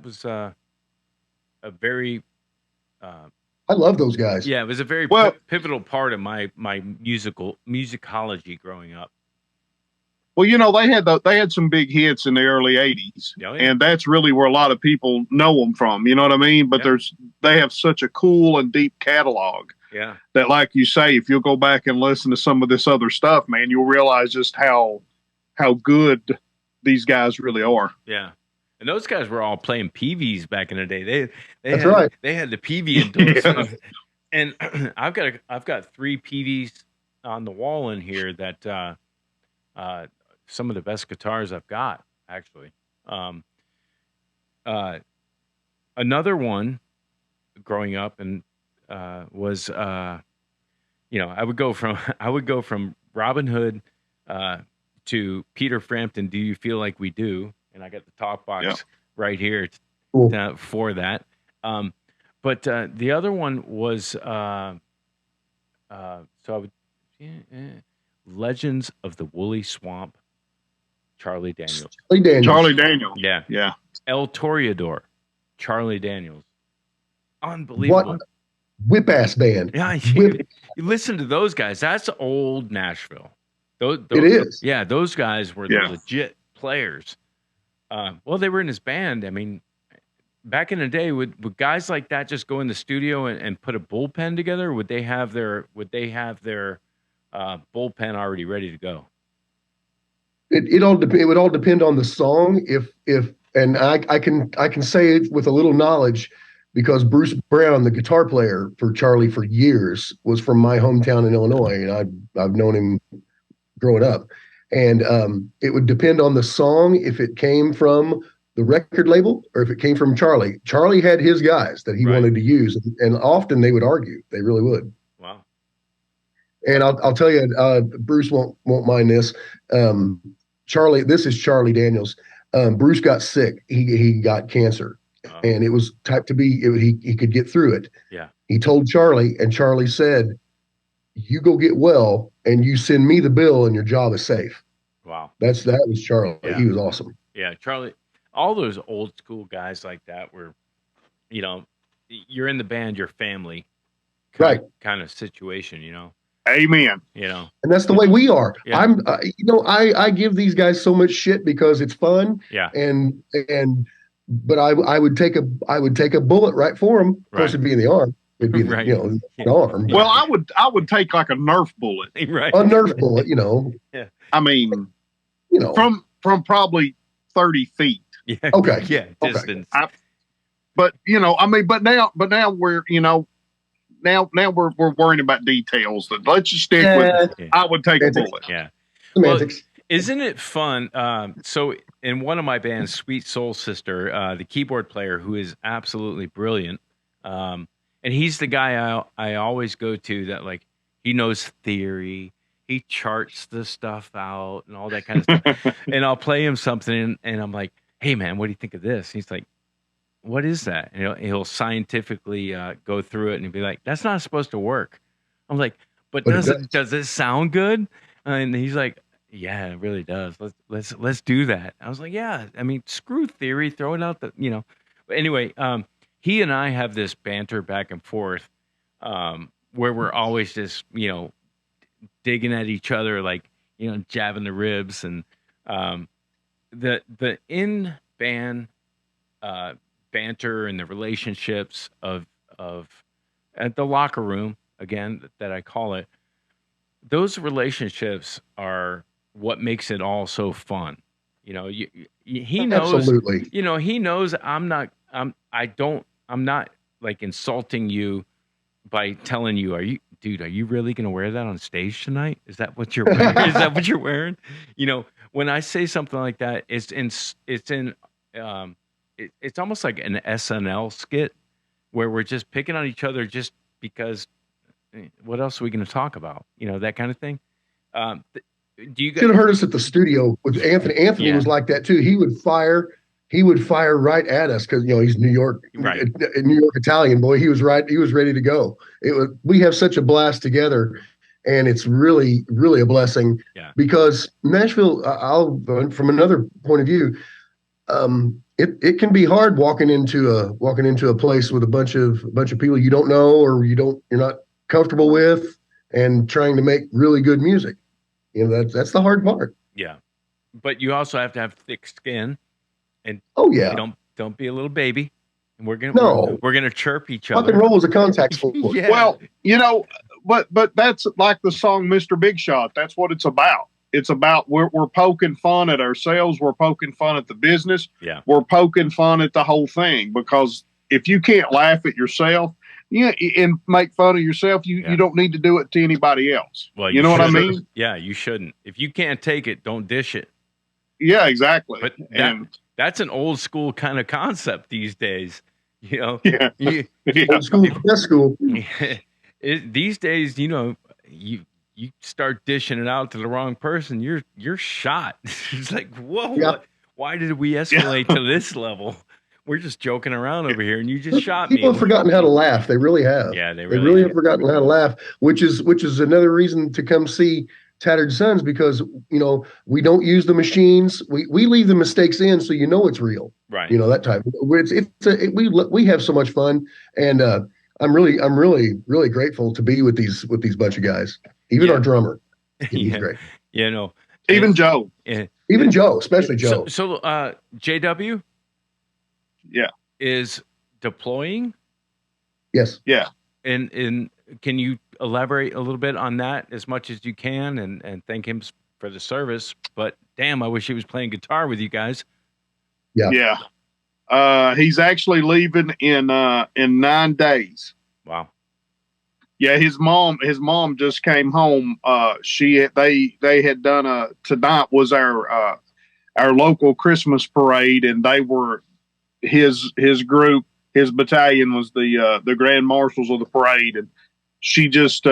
was a very I love those guys. yeah, it was a very pivotal part of my musicology growing up. Well, they had some big hits in the early '80s, and that's really where a lot of people know them from. You know what I mean? But they have such a cool and deep catalog. Yeah. That, like you say, if you'll go back and listen to some of this other stuff, man, you'll realize just how good these guys really are. Yeah. And those guys were all playing PVs back in the day. That's right. They had the PV endorsement. And I've got 3 PVs on the wall in here that some of the best guitars I've got, actually. Another one growing up and was I would go from Robin Hood to Peter Frampton, Do You Feel Like We Do? And I got the talk box right here for that. But the other one was Legends of the Woolly Swamp, Charlie Daniels. Charlie Daniels. Yeah. Yeah. El Toreador, Charlie Daniels. Unbelievable. What whip-ass band. Yeah, you listen to those guys. That's old Nashville. It is. Yeah, those guys were the legit players. Well, they were in his band. I mean, back in the day, would guys like that just go in the studio and put a bullpen together? Or would they have their bullpen already ready to go? It would all depend on the song. And I can say it with a little knowledge because Bruce Brown, the guitar player for Charlie for years, was from my hometown in Illinois, and I've known him growing up. And it would depend on the song if it came from the record label or if it came from Charlie. Charlie had his guys that he wanted to use, and often they would argue. They really would. Wow. And I'll tell you, Bruce won't mind this. Charlie, this is Charlie Daniels. Bruce got sick. He got cancer, and it was typed to be. He could get through it. Yeah. He told Charlie, and Charlie said, "You go get well, and you send me the bill, and your job is safe." Wow. That was Charlie. Yeah. He was awesome. Yeah, Charlie. All those old school guys like that were, you know, you're in the band, your family, kind of situation, you know. Amen. You know, and that's the way we are. Yeah. I'm, I give these guys so much shit because it's fun. Yeah. But I would take a bullet right for them. Of course, it'd be in the arm. It'd be the arm. Well, I would take like a Nerf bullet. Right. A Nerf bullet, you know. Yeah. I mean, you know, from probably 30 feet. Yeah. Okay. Yeah. Distance. But now we're, now we're worrying about details. That let's just stick with. I would take a bullet. Yeah. Semantics. Well, isn't it fun? So in one of my bands, Sweet Soul Sister, the keyboard player who is absolutely brilliant, and he's the guy I always go to that, like, he knows theory, he charts the stuff out and all that kind of stuff. And I'll play him something and I'm like, "Hey man, what do you think of this?" And he's like, "What is that?" And he'll scientifically go through it and he'll be like, "That's not supposed to work." I'm like, "But does it sound good?" And he's like, "Yeah, it really does. Let's do that." I was like, "Yeah, I mean, screw theory, throw it out the." But anyway, he and I have this banter back and forth where we're always just, digging at each other, like, jabbing the ribs. And the in band banter and the relationships of at the locker room, again, that I call it, those relationships are what makes it all so fun. He knows, absolutely. He knows I'm not like insulting you by telling you, are you really going to wear that on stage tonight? Is that what you're wearing? Is that what you're wearing? When I say something like that, it's almost like an SNL skit where we're just picking on each other just because what else are we going to talk about? That kind of thing. Do you guys should have heard us at the studio with Anthony? Anthony was like that too. He would fire right at us because he's New York Italian boy. He was ready to go. We have such a blast together, and it's really, really a blessing. Yeah. Because Nashville, from another point of view, it can be hard walking into a place with a bunch of people you don't know or you're not comfortable with, and trying to make really good music. That's the hard part. Yeah, but you also have to have thick skin, and don't be a little baby. And we're gonna chirp each other. Rock and roll is a contact sport. Yeah. Well, but that's like the song "Mr. Big Shot." That's what it's about. It's about we're poking fun at ourselves. We're poking fun at the business. Yeah, we're poking fun at the whole thing, because if you can't laugh at yourself, and make fun of yourself, you don't need to do it to anybody else. Well, you know what I mean? Yeah, you shouldn't. If you can't take it, don't dish it. Yeah, exactly. But that's an old school kind of concept these days. Yeah. Old school, best school. These days, you start dishing it out to the wrong person, you're shot. It's like, whoa, why did we escalate to this level? We're just joking around over here, and you just shot me. People have forgotten how to laugh. They really have. Yeah, they really have forgotten how to laugh, which is another reason to come see Tattered Sons, because we don't use the machines. We leave the mistakes in, so it's real. Right. That type. We have so much fun, and I'm really grateful to be with these bunch of guys. Even our drummer, he's great. Even Joe. Even Joe, especially Joe. So JW. Yeah. Is deploying. Yes. Yeah. And can you elaborate a little bit on that as much as you can, and thank him for the service? But damn, I wish he was playing guitar with you guys. Yeah. Yeah. He's actually leaving in 9 days. Wow. Yeah, his mom just came home. They had done tonight was our local Christmas parade, and they were his group, his battalion was the grand marshals of the parade, and she just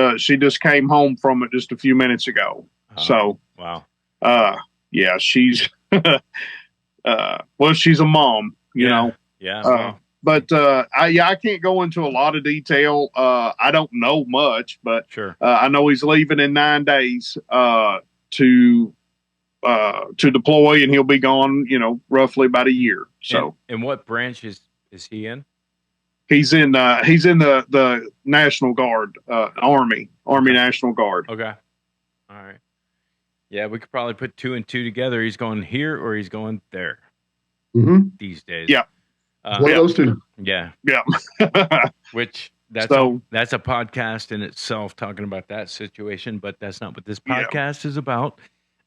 came home from it just a few minutes ago. So wow. Yeah, she's well, she's a mom, you know. Yeah. Wow. But I can't go into a lot of detail. I don't know much, but Sure. I know he's leaving in 9 days to deploy, and he'll be gone, roughly about a year. So, and what branch is he in? He's in the National Guard, Army National Guard. Okay. All right. Yeah, we could probably put 2 and 2 together. He's going here or he's going there these days. Yeah. One of those two. Yeah. Yeah. Which that's a podcast in itself talking about that situation, but that's not what this podcast is about.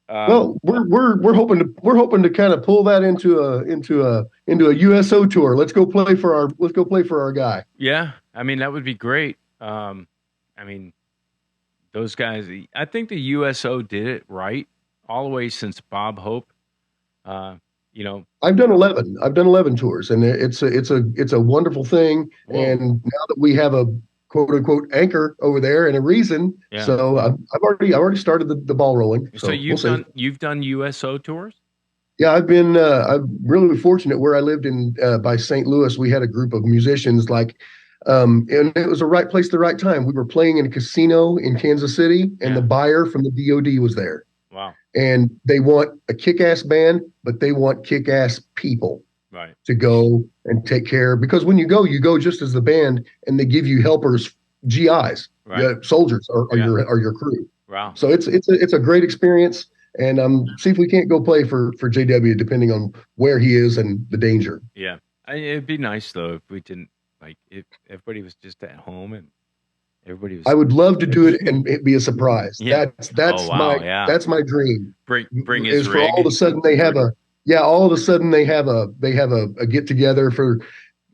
Well, we're hoping to kind of pull that into a USO tour. Let's go play for our guy. Yeah, I mean that would be great. I mean, those guys. I think the USO did it right all the way since Bob Hope. I've done 11 tours, and it's a wonderful thing. Whoa. And now that we have a quote unquote anchor over there and a reason, so I've already started the ball rolling. So you've done USO tours? Yeah, I'm really fortunate where I lived in by St. Louis. We had a group of musicians and it was the right place, the right time. We were playing in a casino in Kansas City, and the buyer from the DOD was there. Wow. And they want a kick-ass band, but they want kick-ass people to go and take care. Because when you go just as the band, and they give you helpers, GIs, soldiers, or your crew. Wow. So it's a great experience. And see if we can't go play for JW, depending on where he is and the danger. Yeah, it'd be nice though if we didn't if everybody was just at home and. I would love to do it and it be a surprise. Yeah. That's my dream. Bring his is for rig. all of a sudden they have a get together for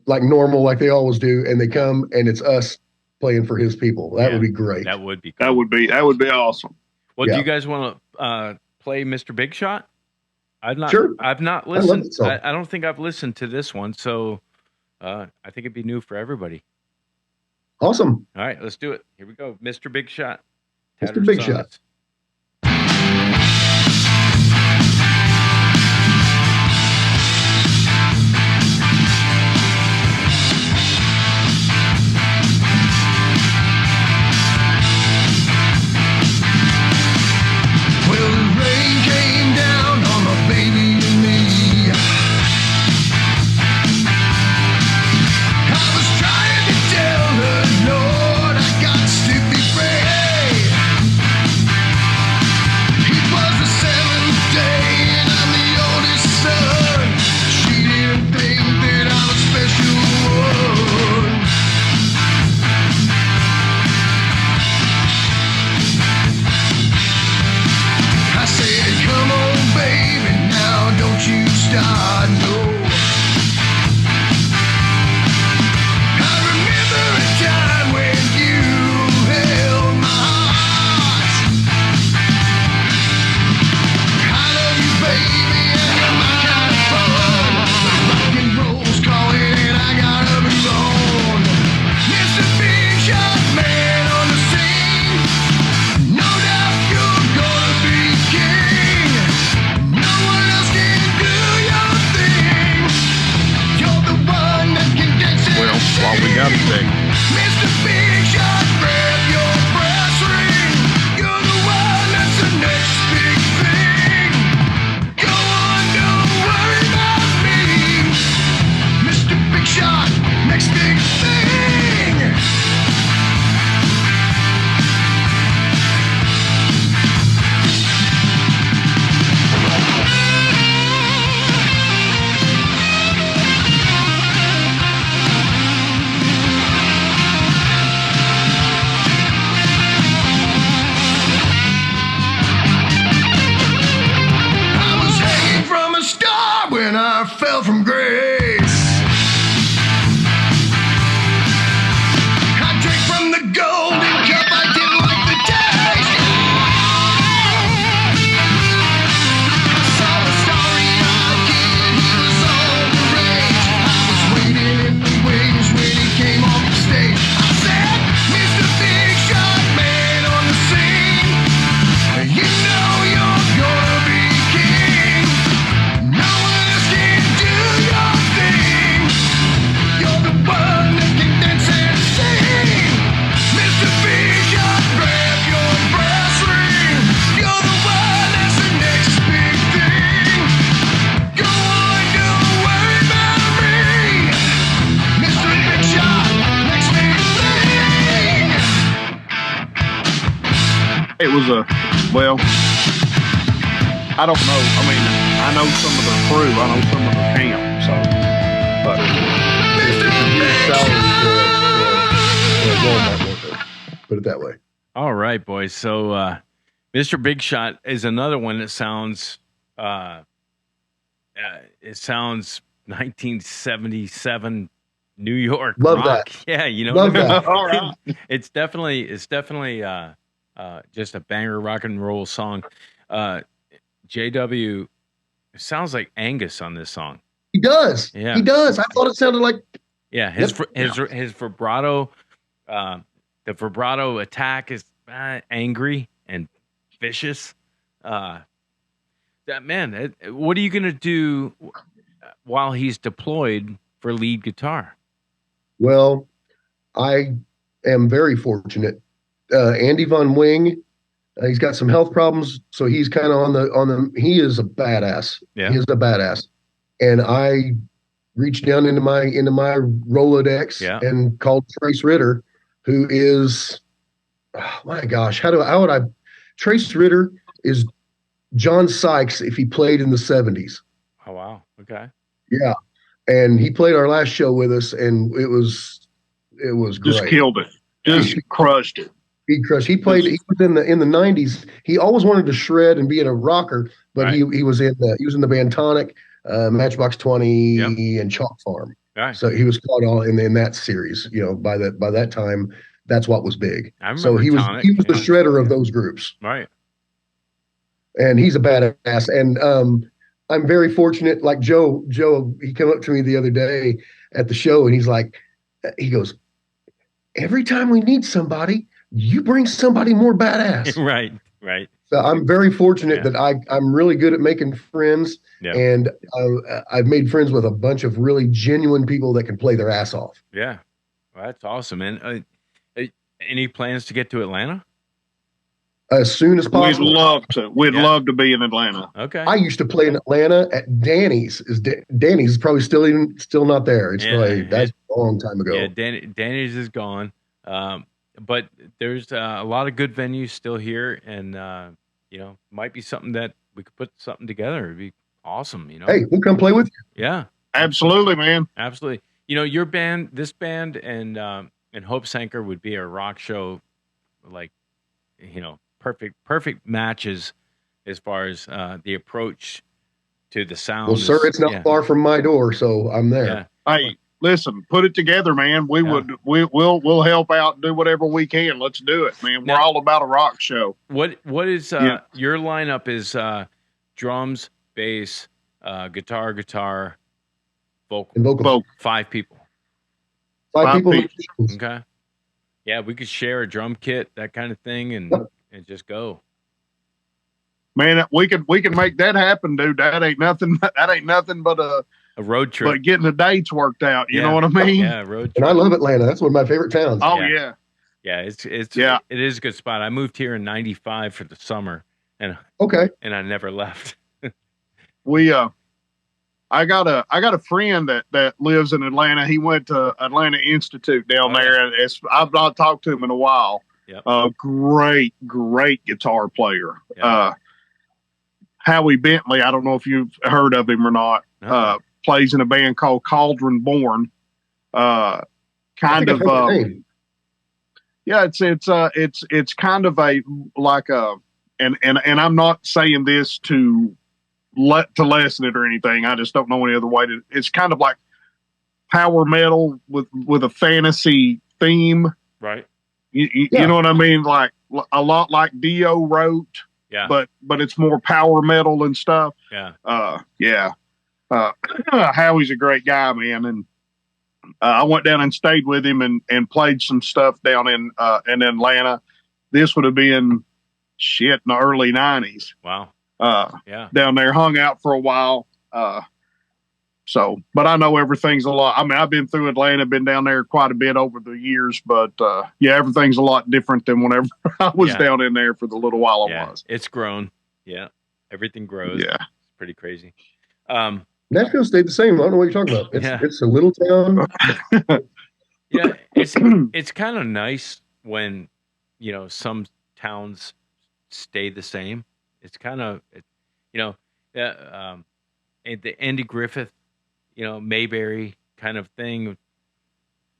like normal, like they always do, and they come and it's us playing for his people. That would be great. That would be cool. That would be awesome. Well, do you guys want to play Mr. Big Shot? I've not listened. I don't think I've listened to this one, so I think it'd be new for everybody. Awesome. All right, let's do it. Here we go. Mr. Big Shot. Mr. Big Shot. Well, the rain came down on my baby and me. I was trying to tell her, Lord, I got to be brave. It was the 7th day and I'm the oldest son. She didn't think that I was special one. I said, come on, baby, now don't you start, no. I remember a time when you held my heart. I love you, baby, and you're my kind of fun. But rock and roll's calling and I gotta move on. Mr. Big Shot Man on the scene. No doubt you're gonna be king. No one else can do your thing. You're the one that can dance and Well, what we got to say. Mr. Big Shot, grab your brass ring. You're the one that's the next big thing. Go on, don't worry about me. Mr. Big Shot, next big thing. I was hanging from a star when I fell from grace. it was I don't know. I mean, I know some of their crew. I know some of their camp. So, but put it that way. All right, boys. So, Mr. Big Shot is another one that sounds. It sounds 1977 New York Love rock. that. Yeah, you know. Love that. all right. It's definitely just a banger rock and roll song. JW, it sounds like Angus on this song. He does. Yeah. He does. I thought it sounded like. Yeah, his vibrato, the vibrato attack is angry and vicious. What are you gonna do while he's deployed for lead guitar? Well, I am very fortunate. Andy Von Wing, he's got some health problems, so he's kind of on the. He is a badass. Yeah. He is a badass, and I reached down into my Rolodex and called Trace Ritter, who is, oh my gosh, how would I? Trace Ritter is John Sykes if he played in the 70s. Oh wow, okay. Yeah, and he played our last show with us, and it was great. Just killed it. Just crushed it. He crushed. He played. He was in the 90s. He always wanted to shred and be in a rocker, but he was in the band Tonic, Matchbox 20, and Chalk Farm. Right. So he was caught all in that series. You know, by that time, that's what was big. So he was Tonic, the shredder of those groups. Right. And he's a badass. And I'm very fortunate. Like Joe, he came up to me the other day at the show, and he goes, every time we need somebody, you bring somebody more badass. Right. So I'm very fortunate that I'm really good at making friends, and I've made friends with a bunch of really genuine people that can play their ass off. Yeah, well, that's awesome. And any plans to get to Atlanta? As soon as possible. We'd love to. We'd love to be in Atlanta. Okay. I used to play in Atlanta at Danny's. Danny's is probably still not there. It's that's a long time ago. Yeah, Danny's is gone. But there's a lot of good venues still here, and might be something that we could put something together. It'd be awesome. Hey, we'll come play with you. Yeah, absolutely, man. Absolutely. Your band, this band, and Hope Sanker would be a rock show, like perfect matches as far as the approach to the sound. Well, sir, it's not far from my door, so I'm there. Yeah. Hey, listen, put it together, man. We'll help out, do whatever we can. Let's do it, man. We're all about a rock show. What is your lineup is drums, bass, guitar, vocal. And vocal. 5 people. 5 people. Okay. Yeah, we could share a drum kit, that kind of thing, and just go. Man, we can make that happen, dude. That ain't nothing but a road trip. But getting the dates worked out, you know what I mean? Yeah, road trip. And I love Atlanta. That's one of my favorite towns. Oh yeah. Yeah, it is a good spot. I moved here in '95 for the summer, and I never left. I got a friend that lives in Atlanta. He went to Atlanta Institute down there. I've not talked to him in a while. Yep. Great guitar player. Yep. Howie Bentley, I don't know if you've heard of him or not. No. Plays in a band called Cauldron Born. It's kind of a like a and I'm not saying this to lessen it or anything. I just don't know any other way to. It's kind of like power metal with a fantasy theme. Right. You know what I mean? Like a lot like Dio wrote. Yeah. But it's more power metal and stuff. Yeah. Howie's a great guy, man, and I went down and stayed with him and played some stuff down in Atlanta. This would have been in the early 90s. Wow. Down there, hung out for a while. But I know everything's a lot. I mean, I've been through Atlanta, been down there quite a bit over the years, but everything's a lot different than whenever I was down in there for the little while I was. It's grown. Yeah. Everything grows. Yeah. It's pretty crazy. Nashville stayed the same. I don't know what you're talking about. It's a little town. Yeah. It's kind of nice when, some towns stay the same. It's kind of, you know, and the Andy Griffith, Mayberry kind of thing.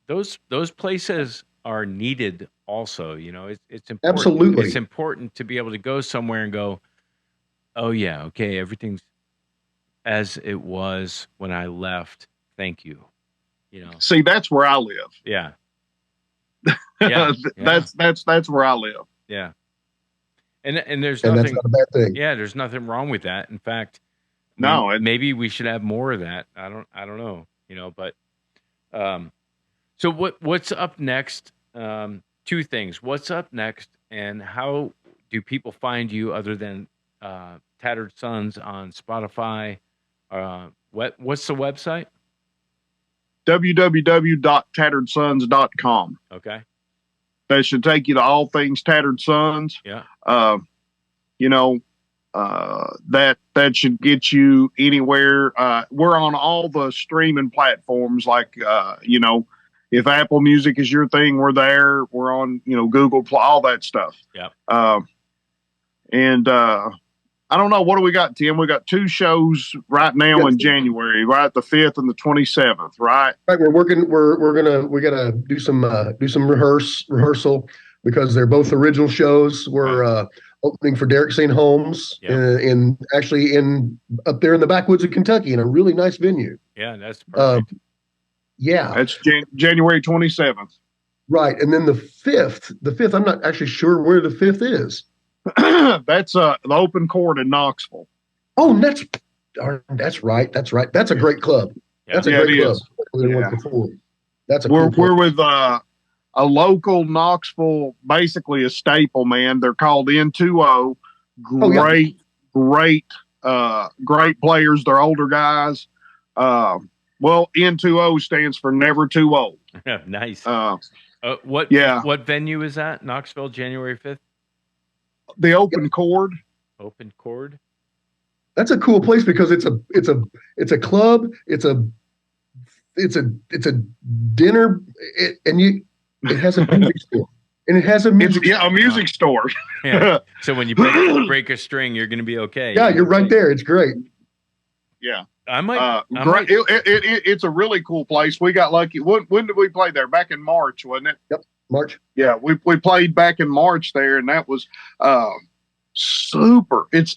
Those places are needed also. It's important. Absolutely. It's important to be able to go somewhere and go, oh yeah, okay, everything's as it was when I left. Thank you. See, that's where I live. Yeah. Yeah. That's where I live. Yeah. And there's And nothing. that's not a bad thing. Yeah, there's nothing wrong with that. In fact, No, maybe we should have more of that. I don't know. But so what's up next? Two things. What's up next, and how do people find you other than Tattered Sons on Spotify? What's the website? www.tatteredsons.com. Okay. That should take you to all things Tattered Sons. Yeah. That should get you anywhere. We're on all the streaming platforms, like if Apple Music is your thing, we're there. We're on Google Play, all that stuff. Yeah. And I don't know, what do we got, Tim? We got 2 shows right now in January, right? The 5th and the 27th, right? Right, we're working. We gotta do some rehearsal because they're both original shows. We're opening for Derek St. Holmes in up there in the backwoods of Kentucky in a really nice venue. Yeah, that's perfect. That's January 27th. Right, and then the 5th. I'm not actually sure where the 5th is. That's the Open Court in Knoxville. Oh, that's right. That's a great club. Yeah. That's a great club. Before. That's a we're cool club. with a local Knoxville, basically a staple, man. They're called N2O. Great players. They're older guys. Well, N2O stands for Never Too Old. Nice. What venue is that? Knoxville, January 5th? The Open Chord. Open Chord. That's a cool place because it's a club. It's a dinner, it has a music store, and it has a music. A music store. Yeah. So when you break a string, you're going to be okay. Yeah, you're right there. It's great. Yeah. I might. It's a really cool place. We got lucky. When did we play there? Back in March, wasn't it? Yep, March. Yeah, we played back in March there, and that was super. It's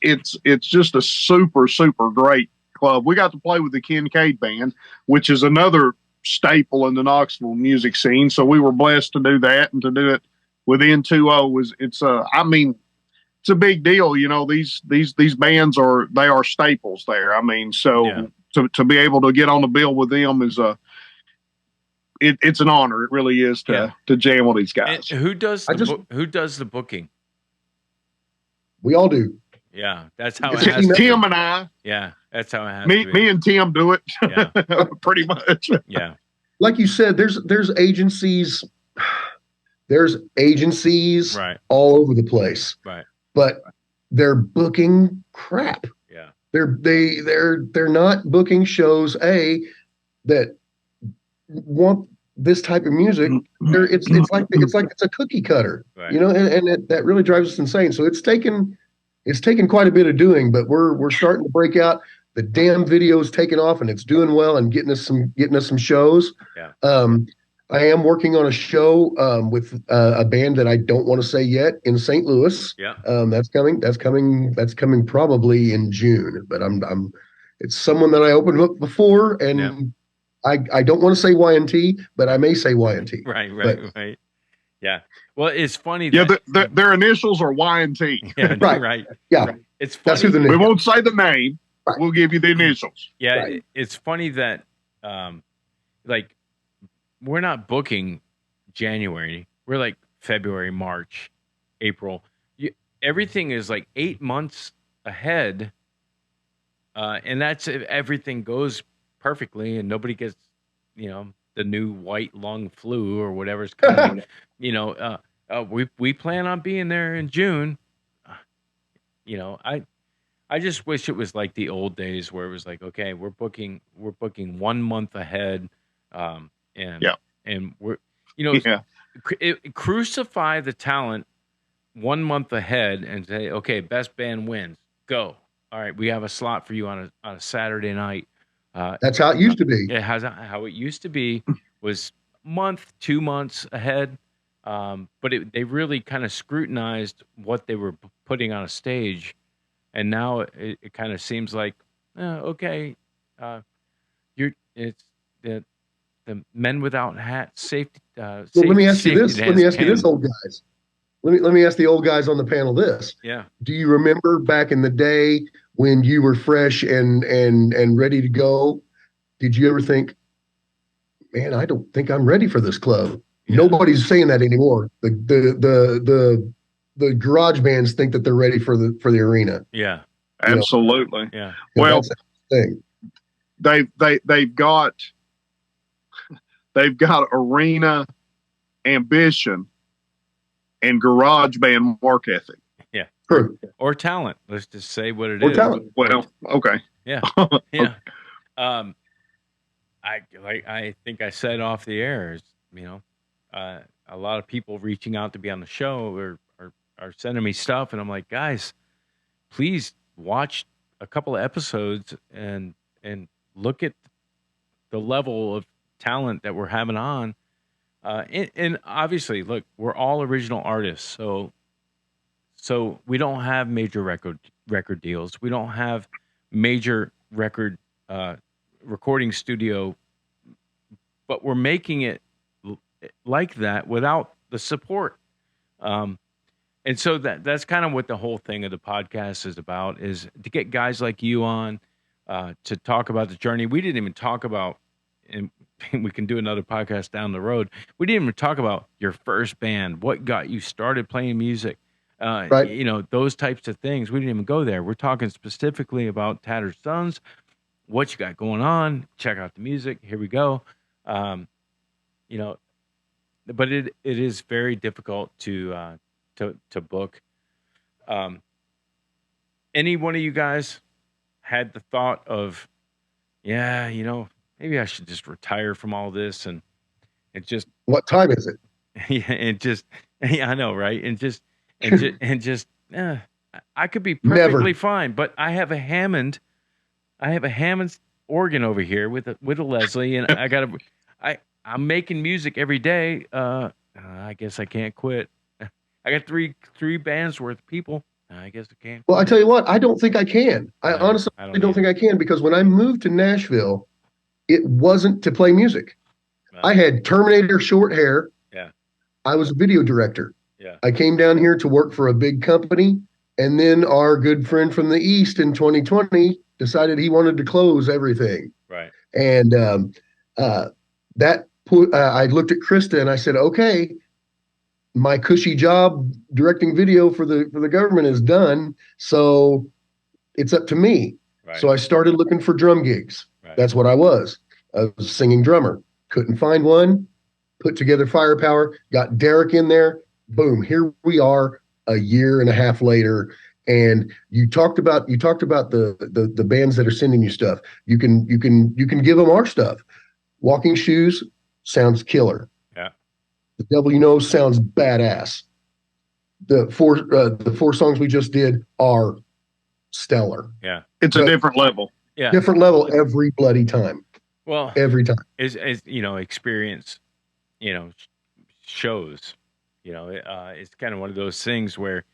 just a super great club. We got to play with the Kincaid Band, which is another staple in the Knoxville music scene. So we were blessed to do that, and to do it with N2O it's a big deal. These bands are staples there. To be able to get on the bill with them is it's an honor. It really is to jam with these guys. And who does the booking? We all do. Yeah, that's how it's it has to Tim be. and I. Yeah, that's how it has me, to be. Me and Tim do it. Yeah. Pretty much. Yeah. Like you said, there's agencies. There's agencies right. all over the place. Right. But they're booking crap. Yeah. They're not booking shows that want this type of music. It's like it's a cookie cutter, right. and that really drives us insane. So it's taken quite a bit of doing, but we're starting to break out. The damn video's taking off, and it's doing well and getting us some shows. Yeah. I am working on a show with a band that I don't want to say yet in St. Louis. Yeah. That's coming probably in June. But it's someone that I opened up before, and I don't want to say Y&T, but I may say Y&T. Right. Yeah. Well, it's funny. Their initials are Y&T. Yeah. Right. Yeah. It's funny. That's who the name. We won't say the name. Right. We'll give you the initials. Yeah. Right. It's funny that, we're not booking January. We're like February, March, April. Everything is like 8 months ahead. And that's if everything goes perfectly and nobody gets, the new white lung flu or whatever's coming. We plan on being there in June. I just wish it was like the old days where it was like, okay, we're booking 1 month ahead. And we're, crucify the talent 1 month ahead and say, okay, best band wins. Go. All right, we have a slot for you on a Saturday night. That's how it used to be. It has how it used to be was month, 2 months ahead. But they really kind of scrutinized what they were putting on a stage, and now it kind of seems like, okay, it's the men without hats, safety. Well, let me ask you this. Let me ask you this, old guys. Let me ask the old guys on the panel this. Yeah. Do you remember back in the day when you were fresh and ready to go? Did you ever think, man, I don't think I'm ready for this club? Yeah. Nobody's saying that anymore. The garage bands think that they're ready for the arena. Yeah. Absolutely. Yeah. Well, that's the thing. They've got arena ambition and garage band work ethic. Yeah. True. Or talent. Let's just say what it Or is. talent. Well, okay. Yeah. Yeah. I think I said off the air is, a lot of people reaching out to be on the show are sending me stuff, and I'm like, guys, please watch a couple of episodes and look at the level of talent that we're having on. And obviously, look, we're all original artists, so we don't have major record deals. We don't have major recording studio, but we're making it like that without the support. And so that's kind of what the whole thing of the podcast is about, is to get guys like you on to talk about the journey. We didn't even talk about, and we can do another podcast down the road, we didn't even talk about your first band, what got you started playing music, Right. Those types of things. We didn't even go there. We're talking specifically about Tattered Sons, what you got going on, check out the music. Here we go. But it is very difficult to book. Any one of you guys had the thought of, maybe I should just retire from all this and just, What time is it? I know, right? I could be perfectly fine, but I have a Hammond organ over here with a Leslie, and I'm making music every day. I guess I can't quit. I got three bands worth of people. I guess I can't. Well, I tell you what, I don't think I can. I honestly don't think I can, because when I moved to Nashville, it wasn't to play music. I had Terminator short hair. Yeah. I was a video director. Yeah. I came down here to work for a big company, and then our good friend from the East in 2020 decided he wanted to close everything. Right. And I looked at Krista and I said, okay, my cushy job directing video for the government is done, so it's up to me. Right. So I started looking for drum gigs. Right. That's what I was. I was a singing drummer. Couldn't find one. Put together Firepower. Got Derek in there. Boom. Here we are a year and a half later. And you talked about the bands that are sending you stuff. You can give them our stuff. Walking Shoes sounds killer. Yeah. The Devil You Know sounds badass. The four songs we just did are stellar. Yeah. It's a different level. Yeah. Different level every bloody time. Well, every time. As experience, shows. It's kind of one of those things where,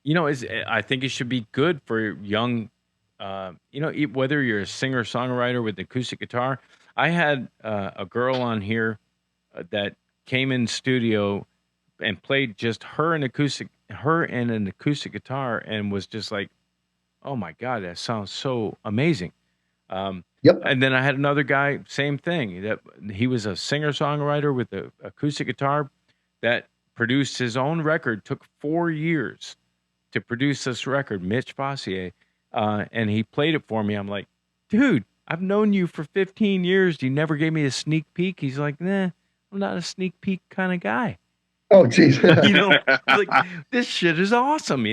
I think it should be good for young, whether you're a singer songwriter with acoustic guitar. I had a girl on here that came in studio and played just her and an acoustic guitar, and was just like, oh my God, that sounds so amazing. Yep. And then I had another guy, same thing, that he was a singer songwriter with the acoustic guitar that produced his own record. Took 4 years to produce this record, Mitch Fossier, and he played it for me. I'm like, dude, I've known you for 15 years. You never gave me a sneak peek. He's like, nah, I'm not a sneak peek kind of guy. Oh, geez. Like, this shit is awesome,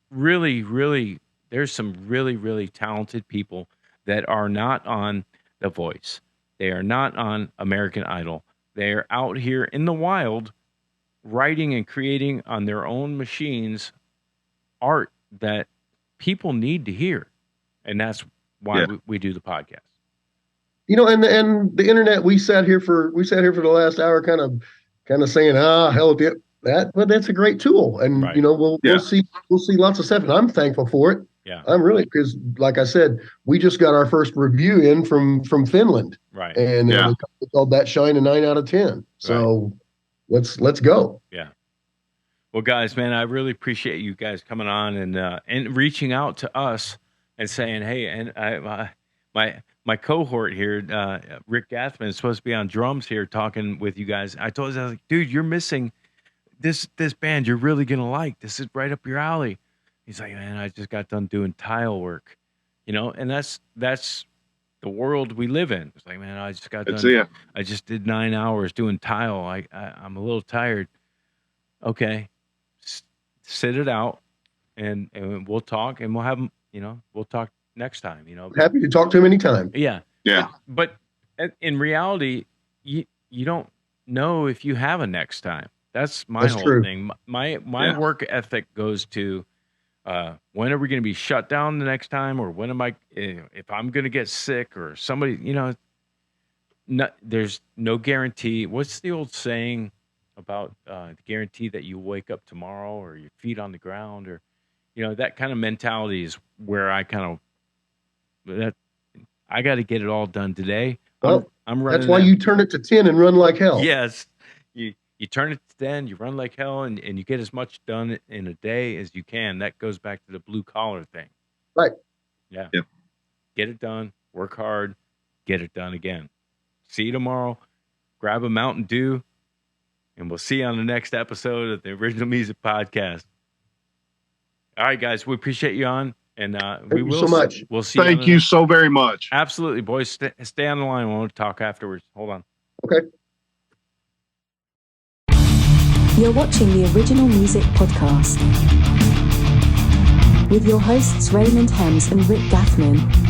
really, really, there's some really, really talented people that are not on The Voice. They are not on American Idol. They are out here in the wild writing and creating on their own machines art that people need to hear, and that's why we do the podcast. And the internet, we sat here for the last hour kind of saying, hell with that, but that's a great tool. And Right. we'll see lots of stuff, and I'm thankful for it. Yeah. I'm really, because like I said, we just got our first review in from Finland. Right. And they called that Shine a 9 out of 10. So let's go. Yeah. Well, guys, man, I really appreciate you guys coming on and reaching out to us and saying, hey, and my cohort here, Rick Gathman, is supposed to be on drums here talking with you guys. I was like, dude, you're missing this band you're really going to like. This is right up your alley. He's like, man, I just got done doing tile work, and that's the world we live in. It's like, man, I just got done. I just did 9 hours doing tile. I'm a little tired. Okay. Sit it out and we'll talk, and we'll have, we'll talk next time, Happy to talk to him anytime. Yeah. Yeah. But in reality, you don't know if you have a next time. That's whole true. thing. My work ethic goes to, when are we going to be shut down the next time? Or when am I, if I'm going to get sick or somebody, there's no guarantee. What's the old saying about the guarantee that you wake up tomorrow or your feet on the ground, or, that kind of mentality is where I I got to get it all done today. Well, I'm running. That's why you turn it to 10 and run like hell. Yes. You turn it to 10, you run like hell, and you get as much done in a day as you can. That goes back to the blue collar thing. Right. Yeah. Yep. Get it done, work hard, get it done again. See you tomorrow. Grab a Mountain Dew, and we'll see you on the next episode of the Original Music Podcast. All right, guys, we appreciate you on, and we will so much. We'll see. Thank you so very much. Absolutely, boys. Stay on the line. We'll talk afterwards. Hold on. Okay. You're watching the Original Music Podcast with your hosts Raymond Hems and Rick Gathman.